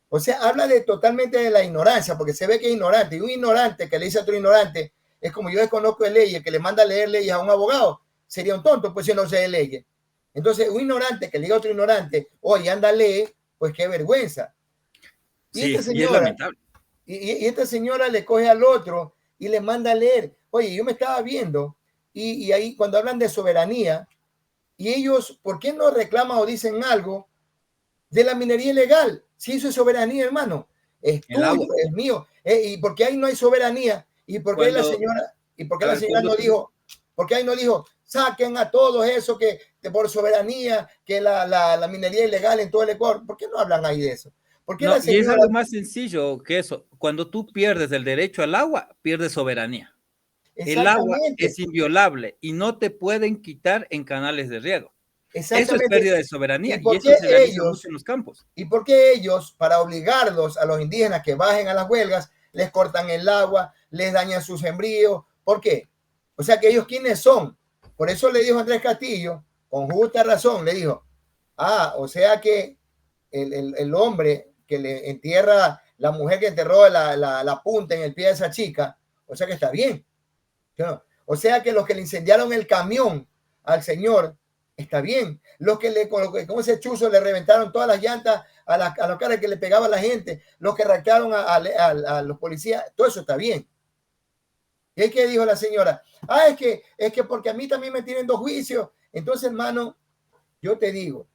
O sea, habla totalmente de la ignorancia, porque se ve que es ignorante. Y un ignorante que le dice a otro ignorante, es como yo desconozco de leyes, que le manda a leer leyes a un abogado, sería un tonto, pues si no sé de leyes. Entonces, un ignorante que le diga a otro ignorante, oye, anda a leer, pues qué vergüenza. Y sí, esta señora, y es lamentable. Y esta señora le coge al otro y le manda a leer. Oye, yo me estaba viendo y ahí cuando hablan de soberanía, y ellos, ¿por qué no reclaman o dicen algo de la minería ilegal? Si eso es soberanía, hermano, es tuyo, es mío. ¿Y por qué ahí no hay soberanía? ¿Y por qué la señora no dijo, porque ahí no dijo, saquen a todos esos que por soberanía, que la minería ilegal en todo el Ecuador? ¿Por qué no hablan ahí de eso? ¿Por qué No, la y es señora? algo más sencillo que eso. Cuando tú pierdes el derecho al agua, pierdes soberanía. El agua Exactamente, es inviolable y no te pueden quitar en canales de riego. Eso es exactamente. pérdida de ¿Y soberanía y por eso qué se realiza ellos, mucho en los campos. y por qué ellos, para obligarlos a los indígenas que bajen a las huelgas, les cortan el agua, les dañan sus sembríos? ¿Por qué? O sea que ellos, ¿quiénes son? Por eso le dijo Andrés Castillo, con justa razón, le dijo, o sea que el hombre que le entierra, la mujer que enterró la punta en el pie de esa chica, o sea que está bien. ¿No? O sea que los que le incendiaron el camión al señor, está bien. Los que con ese chuzo le reventaron todas las llantas a los caras que le pegaba a la gente, los que arrancaron a los policías, todo eso está bien. ¿Y es que dijo la señora? Es que porque a mí también me tienen 2 juicios. Entonces, hermano, yo te digo,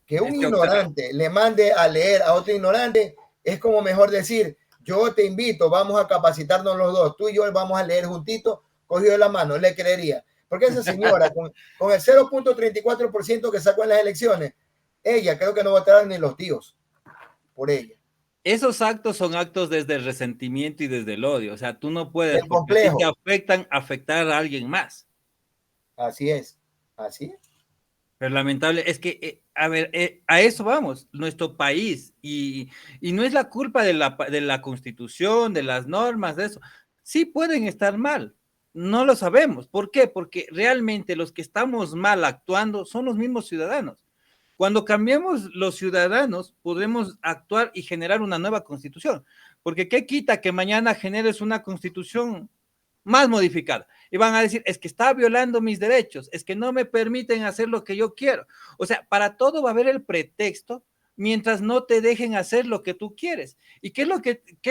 que un Es que ignorante le mande a leer a otro ignorante es como mejor decir, yo te invito, vamos a capacitarnos los dos, tú y yo vamos a leer juntitos, cogido de la mano, le creería. Porque esa señora, con el 0.34% que sacó en las elecciones, ella creo que no votaron ni los tíos por ella. esos actos son actos desde el resentimiento y desde el odio. O sea, tú no puedes, El porque a ti te complejo. afectan, afectar a alguien más. Así es. Así es. Pero lamentable, es que, a ver, a eso vamos, nuestro país, y no es la culpa de la constitución, de las normas, de eso. Sí pueden estar mal, no lo sabemos. ¿Por qué? Porque realmente los que estamos mal actuando son los mismos ciudadanos. Cuando cambiemos los ciudadanos, podremos actuar y generar una nueva constitución. Porque ¿qué quita que mañana generes una constitución más modificada? Y van a decir, es que está violando mis derechos, es que no me permiten hacer lo que yo quiero. O sea, para todo va a haber el pretexto mientras no te dejen hacer lo que tú quieres. ¿Y qué es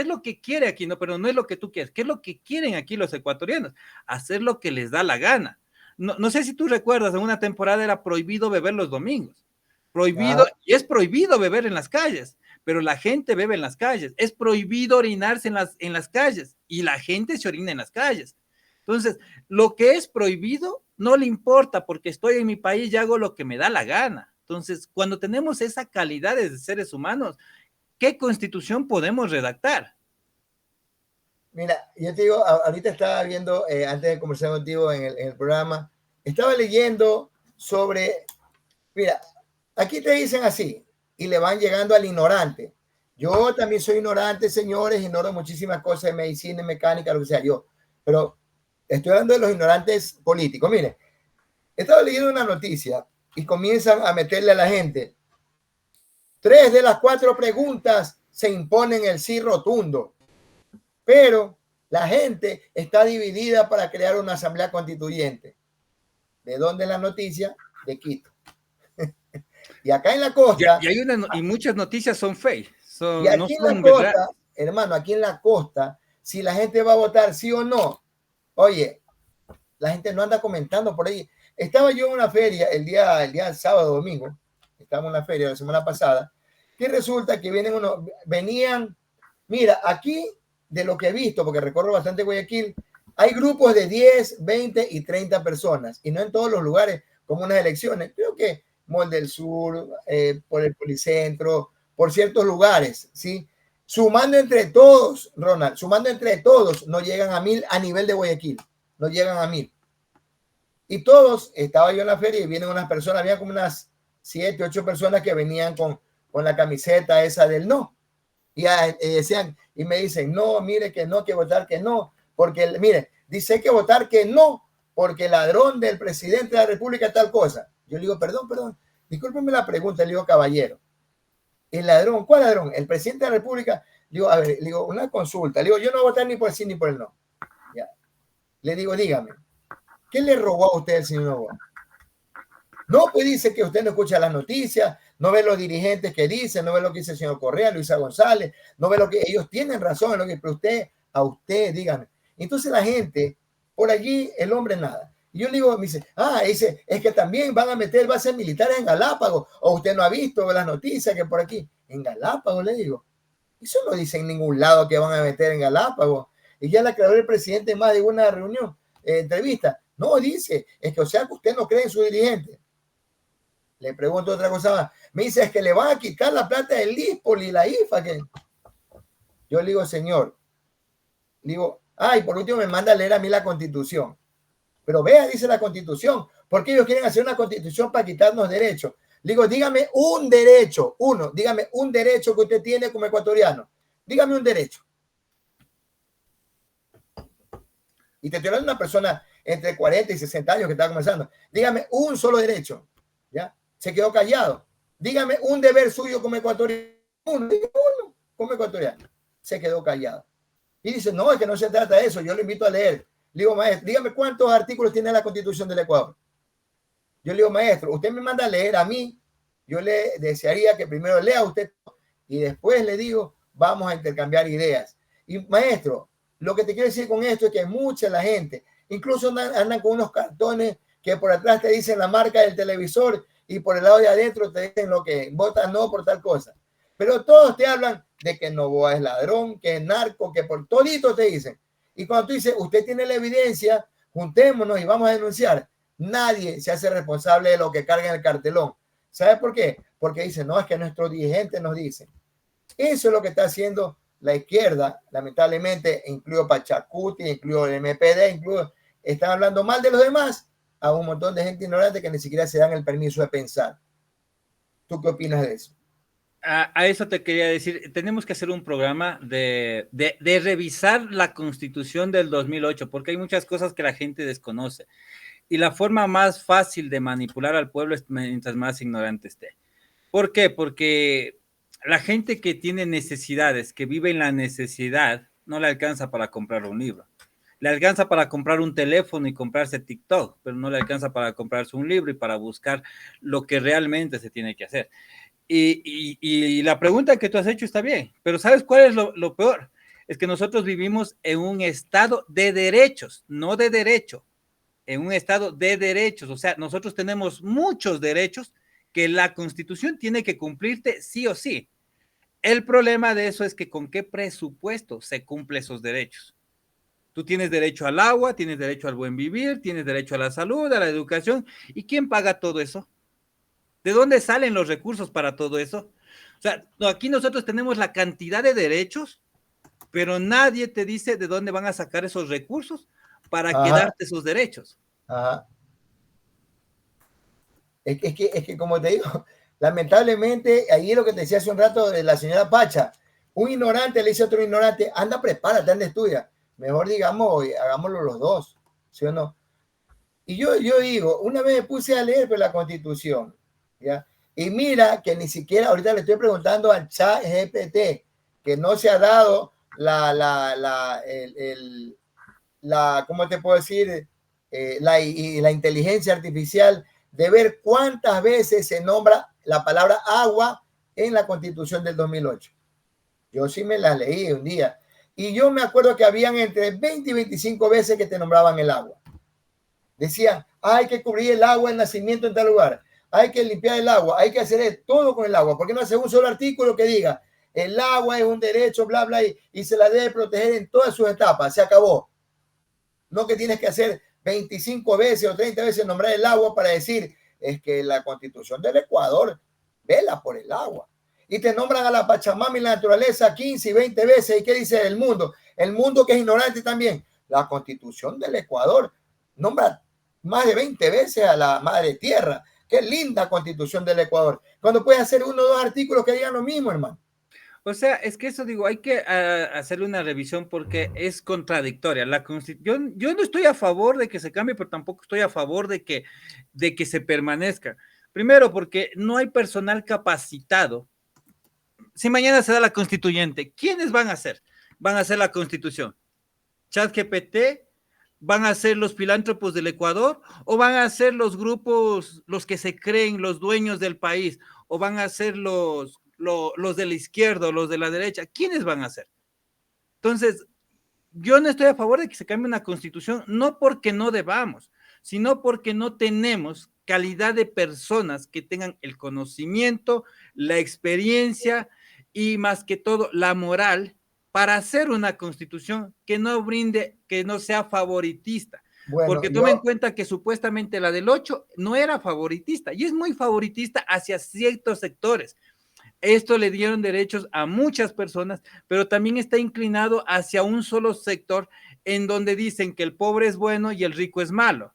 lo que quiere aquí? No, pero no es lo que tú quieres. ¿Qué es lo que quieren aquí los ecuatorianos? Hacer lo que les da la gana. No, no sé si tú recuerdas, en una temporada era prohibido beber los domingos. Prohibido, Ajá. y es prohibido beber en las calles, pero la gente bebe en las calles. Es prohibido orinarse en las calles y la gente se orina en las calles. Entonces, lo que es prohibido no le importa porque estoy en mi país y hago lo que me da la gana. Entonces, cuando tenemos esa calidad de seres humanos, ¿qué constitución podemos redactar? Mira, yo te digo, ahorita estaba viendo, antes de conversar contigo en el programa, estaba leyendo sobre, mira, aquí te dicen así y le van llegando al ignorante. Yo también soy ignorante, señores, ignoro muchísimas cosas de medicina, mecánica, lo que sea yo, pero estoy hablando de los ignorantes políticos. Mire, estaba leyendo una noticia y comienzan a meterle a la gente. 3 de las 4 preguntas se imponen el sí rotundo, pero la gente está dividida para crear una asamblea constituyente. ¿De dónde es la noticia? De Quito. Y acá en la costa, Y muchas noticias son fake, y no aquí en la son verdad. costa, hermano, aquí en la costa, si la gente va a votar sí o no, oye, la gente no anda comentando por ahí. Estaba yo en una feria el día sábado, domingo, estábamos en la feria la semana pasada, que resulta que venían, mira, aquí de lo que he visto, porque recorro bastante Guayaquil, hay grupos de 10, 20 y 30 personas, y no en todos los lugares, como unas elecciones. Creo que Mall del Sur, por el Policentro, por ciertos lugares, ¿sí? Sumando entre todos, Ronald, sumando entre todos, no llegan a 1000 a nivel de Guayaquil, no llegan a 1000. Y todos, estaba yo en la feria y vienen unas personas, había como unas 7, 8 personas que venían con la camiseta esa del no. Decían, y me dicen, no, mire que no, que votar que no, porque, mire, dice que votar que no, porque el ladrón del presidente de la República tal cosa. Yo le digo, perdón, discúlpeme la pregunta, le digo, caballero, el ladrón, ¿cuál ladrón? El presidente de la República. Le digo, a ver, le digo, una consulta, le digo, yo no voy a votar ni por el sí ni por el no. Ya. Le digo, dígame, ¿qué le robó a usted el señor Novoa? No, pues dice que usted no escucha las noticias, no ve los dirigentes que dicen, no ve lo que dice el señor Correa, Luisa González, no ve lo que ellos tienen razón, lo que, pero a usted, dígame. Entonces la gente, por allí, el hombre nada. Y yo le digo, me dice, es que también van a meter bases militares en Galápagos, o usted no ha visto las noticias que por aquí, en Galápagos, le digo. Eso no dice en ningún lado que van a meter en Galápagos. Y ya la aclaró el presidente más de una reunión, entrevista. No dice, es que o sea que usted no cree en su dirigente. Le pregunto otra cosa más. Me dice, es que le van a quitar la plata del ISPOL y la IFA. Que... Yo le digo, señor, le digo, y por último me manda a leer a mí la Constitución. Pero vea, dice la Constitución, ¿por qué ellos quieren hacer una Constitución para quitarnos derechos? Le digo, dígame un derecho, dígame un derecho que usted tiene como ecuatoriano. Dígame un derecho. Y te estoy hablando de una persona entre 40 y 60 años que está comenzando. Dígame un solo derecho. ¿Ya? Se quedó callado. Dígame un deber suyo como ecuatoriano. Uno como ecuatoriano. Se quedó callado. Y dice, no, es que no se trata de eso. Yo lo invito a leer. Le digo, maestro, dígame cuántos artículos tiene la Constitución del Ecuador. Yo le digo, maestro, usted me manda a leer a mí. Yo le desearía que primero lea usted y después le digo, vamos a intercambiar ideas. Y maestro, lo que te quiero decir con esto es que mucha la gente, incluso andan con unos cartones que por atrás te dicen la marca del televisor y por el lado de adentro te dicen lo que votas no por tal cosa. Pero todos te hablan de que Noboa es ladrón, que es narco, que por todito te dicen. Y cuando tú dices, usted tiene la evidencia, juntémonos y vamos a denunciar, nadie se hace responsable de lo que carga en el cartelón. ¿Sabes por qué? Porque dicen, no, es que nuestros dirigentes nos dicen. Eso es lo que está haciendo la izquierda, lamentablemente, incluido Pachacuti, incluido el MPD, están hablando mal de los demás a un montón de gente ignorante que ni siquiera se dan el permiso de pensar. ¿Tú qué opinas de eso? A eso te quería decir, tenemos que hacer un programa de revisar la Constitución del 2008, porque hay muchas cosas que la gente desconoce. Y la forma más fácil de manipular al pueblo es mientras más ignorante esté. ¿Por qué? Porque la gente que tiene necesidades, que vive en la necesidad, no le alcanza para comprar un libro. Le alcanza para comprar un teléfono y comprarse TikTok, pero no le alcanza para comprarse un libro y para buscar lo que realmente se tiene que hacer. Y la pregunta que tú has hecho está bien, pero ¿sabes cuál es lo peor? Es que nosotros vivimos en un estado de derechos, no de derecho, en un estado de derechos. O sea, nosotros tenemos muchos derechos que la Constitución tiene que cumplirte sí o sí. El problema de eso es que con qué presupuesto se cumplen esos derechos. Tú tienes derecho al agua, tienes derecho al buen vivir, tienes derecho a la salud, a la educación. ¿Y quién paga todo eso? ¿De dónde salen los recursos para todo eso? O sea, aquí nosotros tenemos la cantidad de derechos, pero nadie te dice de dónde van a sacar esos recursos para quedarte esos derechos. Ajá. Es que como te digo, lamentablemente, ahí es lo que te decía hace un rato de la señora Pacha, un ignorante le dice a otro ignorante, anda, prepárate, anda, estudia. Mejor digamos, hagámoslo los dos, ¿sí o no? Y yo digo, una vez me puse a leer la Constitución, ¿ya? Y mira que ni siquiera, ahorita le estoy preguntando al chat GPT, que no se ha dado ¿cómo te puedo decir? La inteligencia artificial de ver cuántas veces se nombra la palabra agua en la Constitución del 2008. Yo sí me la leí un día. Y yo me acuerdo que habían entre 20 y 25 veces que te nombraban el agua. Decían, hay que cubrir el agua, el nacimiento en tal lugar. Hay que limpiar el agua. Hay que hacer todo con el agua. ¿Por qué no hace un solo artículo que diga, el agua es un derecho, bla, bla, y se la debe proteger en todas sus etapas? Se acabó. No que tienes que hacer 25 veces o 30 veces nombrar el agua para decir, es que la Constitución del Ecuador vela por el agua. Y te nombran a la Pachamama y la naturaleza 15 y 20 veces. ¿Y qué dice el mundo? El mundo que es ignorante también. La Constitución del Ecuador nombra más de 20 veces a la Madre Tierra. Qué linda Constitución del Ecuador. Cuando puedes hacer uno o dos artículos que digan lo mismo, hermano. O sea, es que eso digo, hay que hacerle una revisión porque es contradictoria. Yo no estoy a favor de que se cambie, pero tampoco estoy a favor de que se permanezca. Primero, porque no hay personal capacitado. Si mañana se da la constituyente, ¿quiénes van a hacer? Van a hacer la constitución. ChatGPT, van a ser los filántropos del Ecuador o van a ser los grupos, los que se creen los dueños del país o van a ser los de la izquierda o los de la derecha. ¿Quiénes van a ser? Entonces, yo no estoy a favor de que se cambie una constitución, no porque no debamos, sino porque no tenemos calidad de personas que tengan el conocimiento, la experiencia y más que todo la moral para hacer una constitución que no brinde, que no sea favoritista. Bueno, porque toma en cuenta que supuestamente la del 8 no era favoritista y es muy favoritista hacia ciertos sectores. Esto le dieron derechos a muchas personas, pero también está inclinado hacia un solo sector en donde dicen que el pobre es bueno y el rico es malo.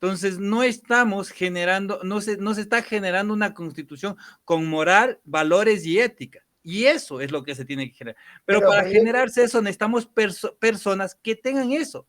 Entonces, no estamos generando, no se está generando una constitución con moral, valores y ética. Y eso es lo que se tiene que generar. Pero para generarse eso necesitamos personas que tengan eso.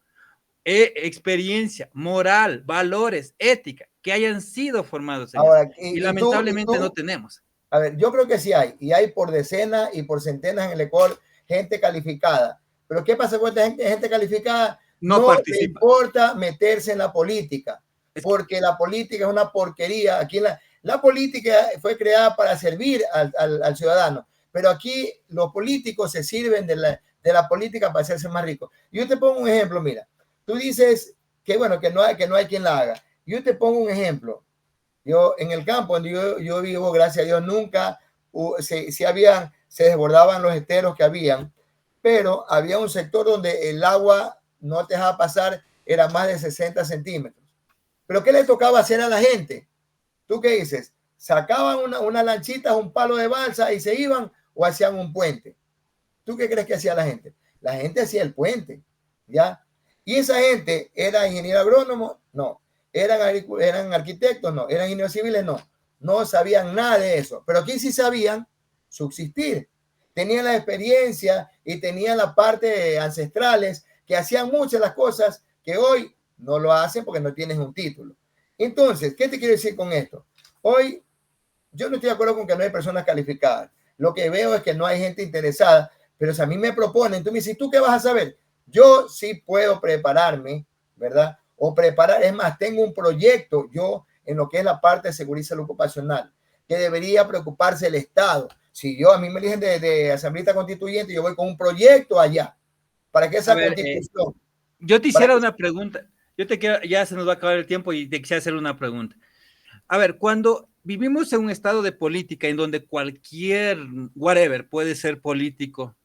Experiencia, moral, valores, ética, que hayan sido formados en ahora, eso. Y lamentablemente no tenemos. A ver, yo creo que sí hay, y hay por decenas y por centenas en el Ecuador gente calificada. Pero ¿qué pasa con esta gente calificada? No participa. Le importa meterse en la política, porque la política es una porquería. Aquí la política fue creada para servir al ciudadano, pero aquí los políticos se sirven de la política para hacerse más ricos. Yo te pongo un ejemplo, mira, tú dices que bueno, que no hay quien la haga. Yo te pongo un ejemplo. Yo en el campo donde yo vivo, gracias a Dios, nunca se desbordaban los esteros que habían, pero había un sector donde el agua no te dejaba pasar, era más de 60 centímetros. ¿Pero qué le tocaba hacer a la gente? ¿Tú qué dices? ¿Sacaban una lanchita, un palo de balsa y se iban o hacían un puente? ¿Tú qué crees que hacía la gente? La gente hacía el puente, ¿ya? Y esa gente era ingeniero agrónomo, no. ¿Eran arquitectos? No. ¿Eran ingenieros civiles? No. No sabían nada de eso. Pero aquí sí sabían subsistir. Tenían la experiencia y tenían la parte ancestrales que hacían muchas de las cosas que hoy no lo hacen porque no tienes un título. Entonces, ¿qué te quiero decir con esto? Hoy yo no estoy de acuerdo con que no hay personas calificadas. Lo que veo es que no hay gente interesada, pero si a mí me proponen, tú me dices, ¿tú qué vas a saber? Yo sí puedo prepararme, ¿verdad? O preparar, es más, tengo un proyecto yo en lo que es la parte de seguridad y salud ocupacional, que debería preocuparse el Estado. Si a mí me eligen de asambleísta constituyente, yo voy con un proyecto allá, para que esa constitución... yo te hiciera una pregunta, ya se nos va a acabar el tiempo y te quisiera hacer una pregunta. A ver, cuando vivimos en un estado de política en donde cualquier whatever puede ser político,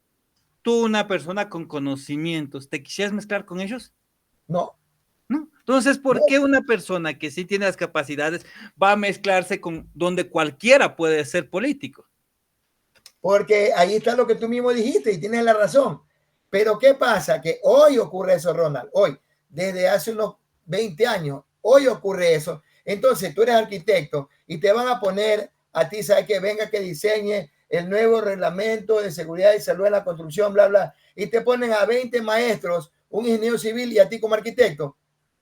tú, una persona con conocimientos, ¿te quisieras mezclar con ellos? No. ¿No? Entonces, ¿por qué una persona que sí tiene las capacidades va a mezclarse con donde cualquiera puede ser político? Porque ahí está lo que tú mismo dijiste y tienes la razón. Pero ¿qué pasa? Que hoy ocurre eso, Ronald. Hoy, desde hace unos 20 años, hoy ocurre eso. Entonces tú eres arquitecto y te van a poner a ti, ¿sabes? Que venga que diseñe el nuevo reglamento de seguridad y salud en la construcción, bla, bla. Y te ponen a 20 maestros, un ingeniero civil y a ti como arquitecto.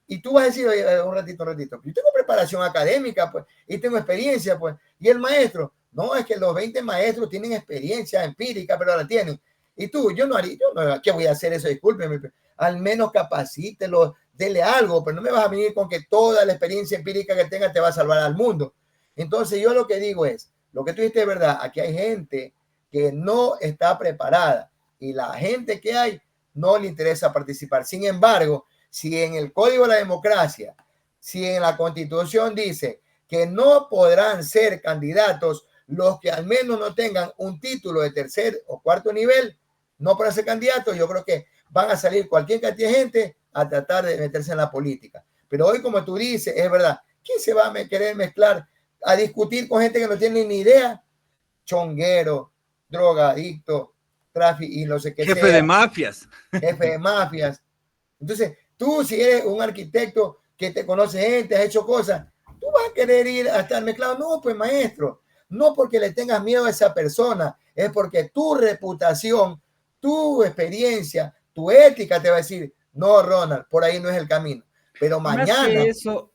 Y tú vas a decir, oye, un ratito. Yo tengo preparación académica, pues, y tengo experiencia, pues. Y el maestro, no, es que los 20 maestros tienen experiencia empírica, pero la tienen. Y tú, yo no, ¿qué voy a hacer eso? Discúlpeme, al menos capacítelo, dele algo, pero no me vas a venir con que toda la experiencia empírica que tengas te va a salvar al mundo. Entonces yo lo que digo es, lo que tú dijiste es verdad, aquí hay gente que no está preparada y la gente que hay no le interesa participar. Sin embargo, si en el Código de la Democracia, si en la Constitución dice que no podrán ser candidatos los que al menos no tengan un título de tercer o cuarto nivel, no podrán ser candidatos, yo creo que van a salir cualquier cantidad de gente a tratar de meterse en la política. Pero hoy, como tú dices, es verdad, ¿quién se va a querer mezclar a discutir con gente que no tiene ni idea? Chonguero, drogadicto, tráfico y no sé qué. Jefe de mafias. Jefe de mafias. Entonces, tú si eres un arquitecto que te conoce gente, has hecho cosas, tú vas a querer ir a estar mezclado. No, pues maestro, no porque le tengas miedo a esa persona, es porque tu reputación, tu experiencia, tu ética te va a decir, no, Ronald, por ahí no es el camino. Pero mañana... Más que eso,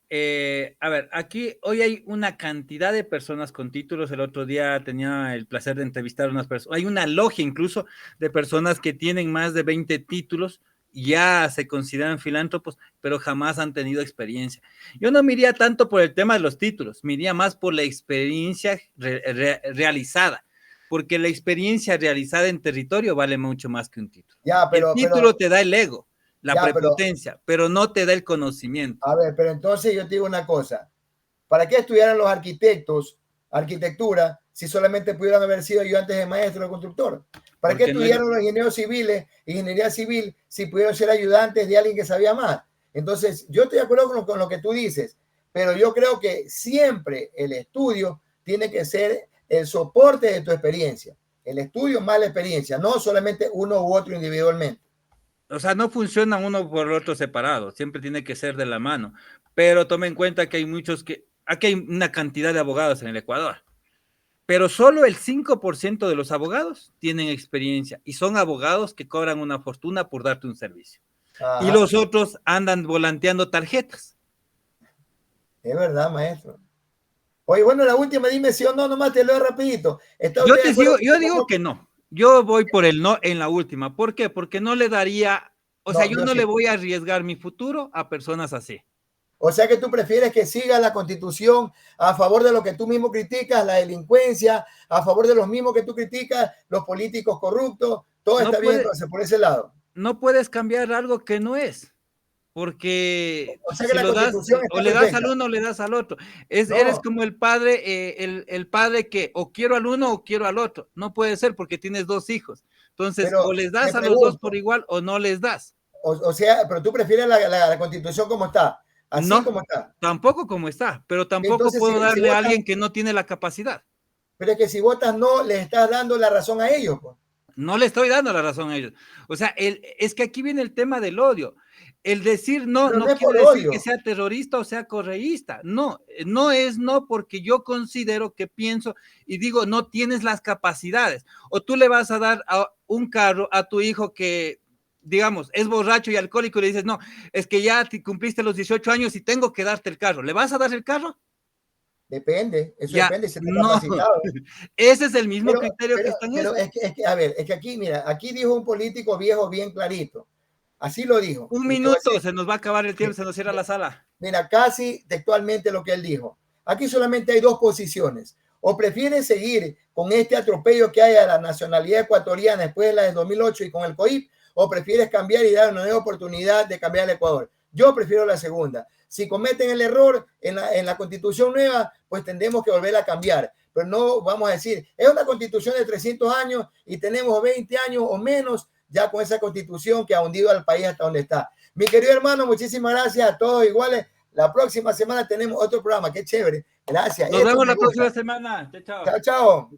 a ver, aquí hoy hay una cantidad de personas con títulos. El otro día tenía el placer de entrevistar a unas personas. Hay una logia incluso de personas que tienen más de 20 títulos, ya se consideran filántropos, pero jamás han tenido experiencia. Yo no me iría tanto por el tema de los títulos, me iría más por la experiencia realizada, porque la experiencia realizada en territorio vale mucho más que un título. Ya, el título te da el ego, la prepotencia, pero no te da el conocimiento. A ver, pero entonces yo te digo una cosa. ¿Para qué estudiaran los arquitectos arquitectura si solamente pudieran haber sido ayudantes de maestro o constructor? ¿Para qué estudiaron los ingenieros civiles, ingeniería civil, si pudieron ser ayudantes de alguien que sabía más? Entonces, yo estoy de acuerdo con lo que tú dices, pero yo creo que siempre el estudio tiene que ser el soporte de tu experiencia. El estudio más la experiencia, no solamente uno u otro individualmente. O sea, no funciona uno por el otro separado, siempre tiene que ser de la mano. Pero tome en cuenta que hay muchos que, aquí hay una cantidad de abogados en el Ecuador, pero solo el 5% de los abogados tienen experiencia y son abogados que cobran una fortuna por darte un servicio. Y Ajá. los otros andan volanteando tarjetas. Es verdad, maestro. Oye, bueno, la última, dime sí o no, nomás te lo doy rapidito. ¿Está Yo usted de te acuerdo digo, con yo digo que no. Yo voy por el no en la última. ¿Por qué? Porque no le daría, o sea, No, yo yo no le sí. voy a arriesgar mi futuro a personas así. O sea que tú prefieres que siga la Constitución a favor de lo que tú mismo criticas, la delincuencia, a favor de los mismos que tú criticas, los políticos corruptos, todo No está bien puede, entonces por ese lado. no puedes cambiar algo que no es, porque O sea que si la lo das, Constitución o está le das al perfecta. uno o le das al otro. Eres No, como el padre, el padre que o quiero al uno o quiero al otro. No puede ser porque tienes dos hijos. Entonces, o pero les me das a los dos por pregunto, igual o no les das. o sea, pero tú prefieres la Constitución como está, así No, como está. tampoco como está, pero tampoco Entonces, puedo si darle a votas, alguien que no tiene la capacidad. pero es que si votas no, les estás dando la razón a ellos, pues. No le estoy dando la razón a ellos. O sea, es que aquí viene el tema del odio. El decir no Pero no no es por quiere decir que odio. sea terrorista o sea correísta. No, no es no porque yo considero que pienso y digo, no tienes las capacidades. O tú le vas a dar a un carro a tu hijo que, digamos, es borracho y alcohólico y le dices, no, es que ya cumpliste los 18 años y tengo que darte el carro. ¿Le vas a dar el carro? Depende, eso Ya, depende si está no. capacitado. Ese es el mismo Pero, criterio que pero, está en pero esto. a ver, es que aquí, mira, aquí dijo un político viejo bien clarito. Así lo dijo. Un Y te voy a minuto, decir, se nos va a acabar el tiempo, se nos cierra la sala. mira, casi textualmente lo que él dijo. Aquí solamente hay dos posiciones. O prefieres seguir con este atropello que hay a la nacionalidad ecuatoriana después de la de 2008 y con el COIP, o prefieres cambiar y dar una nueva oportunidad de cambiar el Ecuador. Yo prefiero la segunda. Si cometen el error en la constitución nueva, pues tendremos que volver a cambiar. Pero no vamos a decir, es una constitución de 300 años y tenemos 20 años o menos ya con esa constitución que ha hundido al país hasta donde está. Mi querido hermano, muchísimas gracias a todos iguales. La próxima semana tenemos otro programa. Qué chévere. Gracias. Nos Esto vemos me la próxima gusta. semana. Chao, Chao, chao. chao.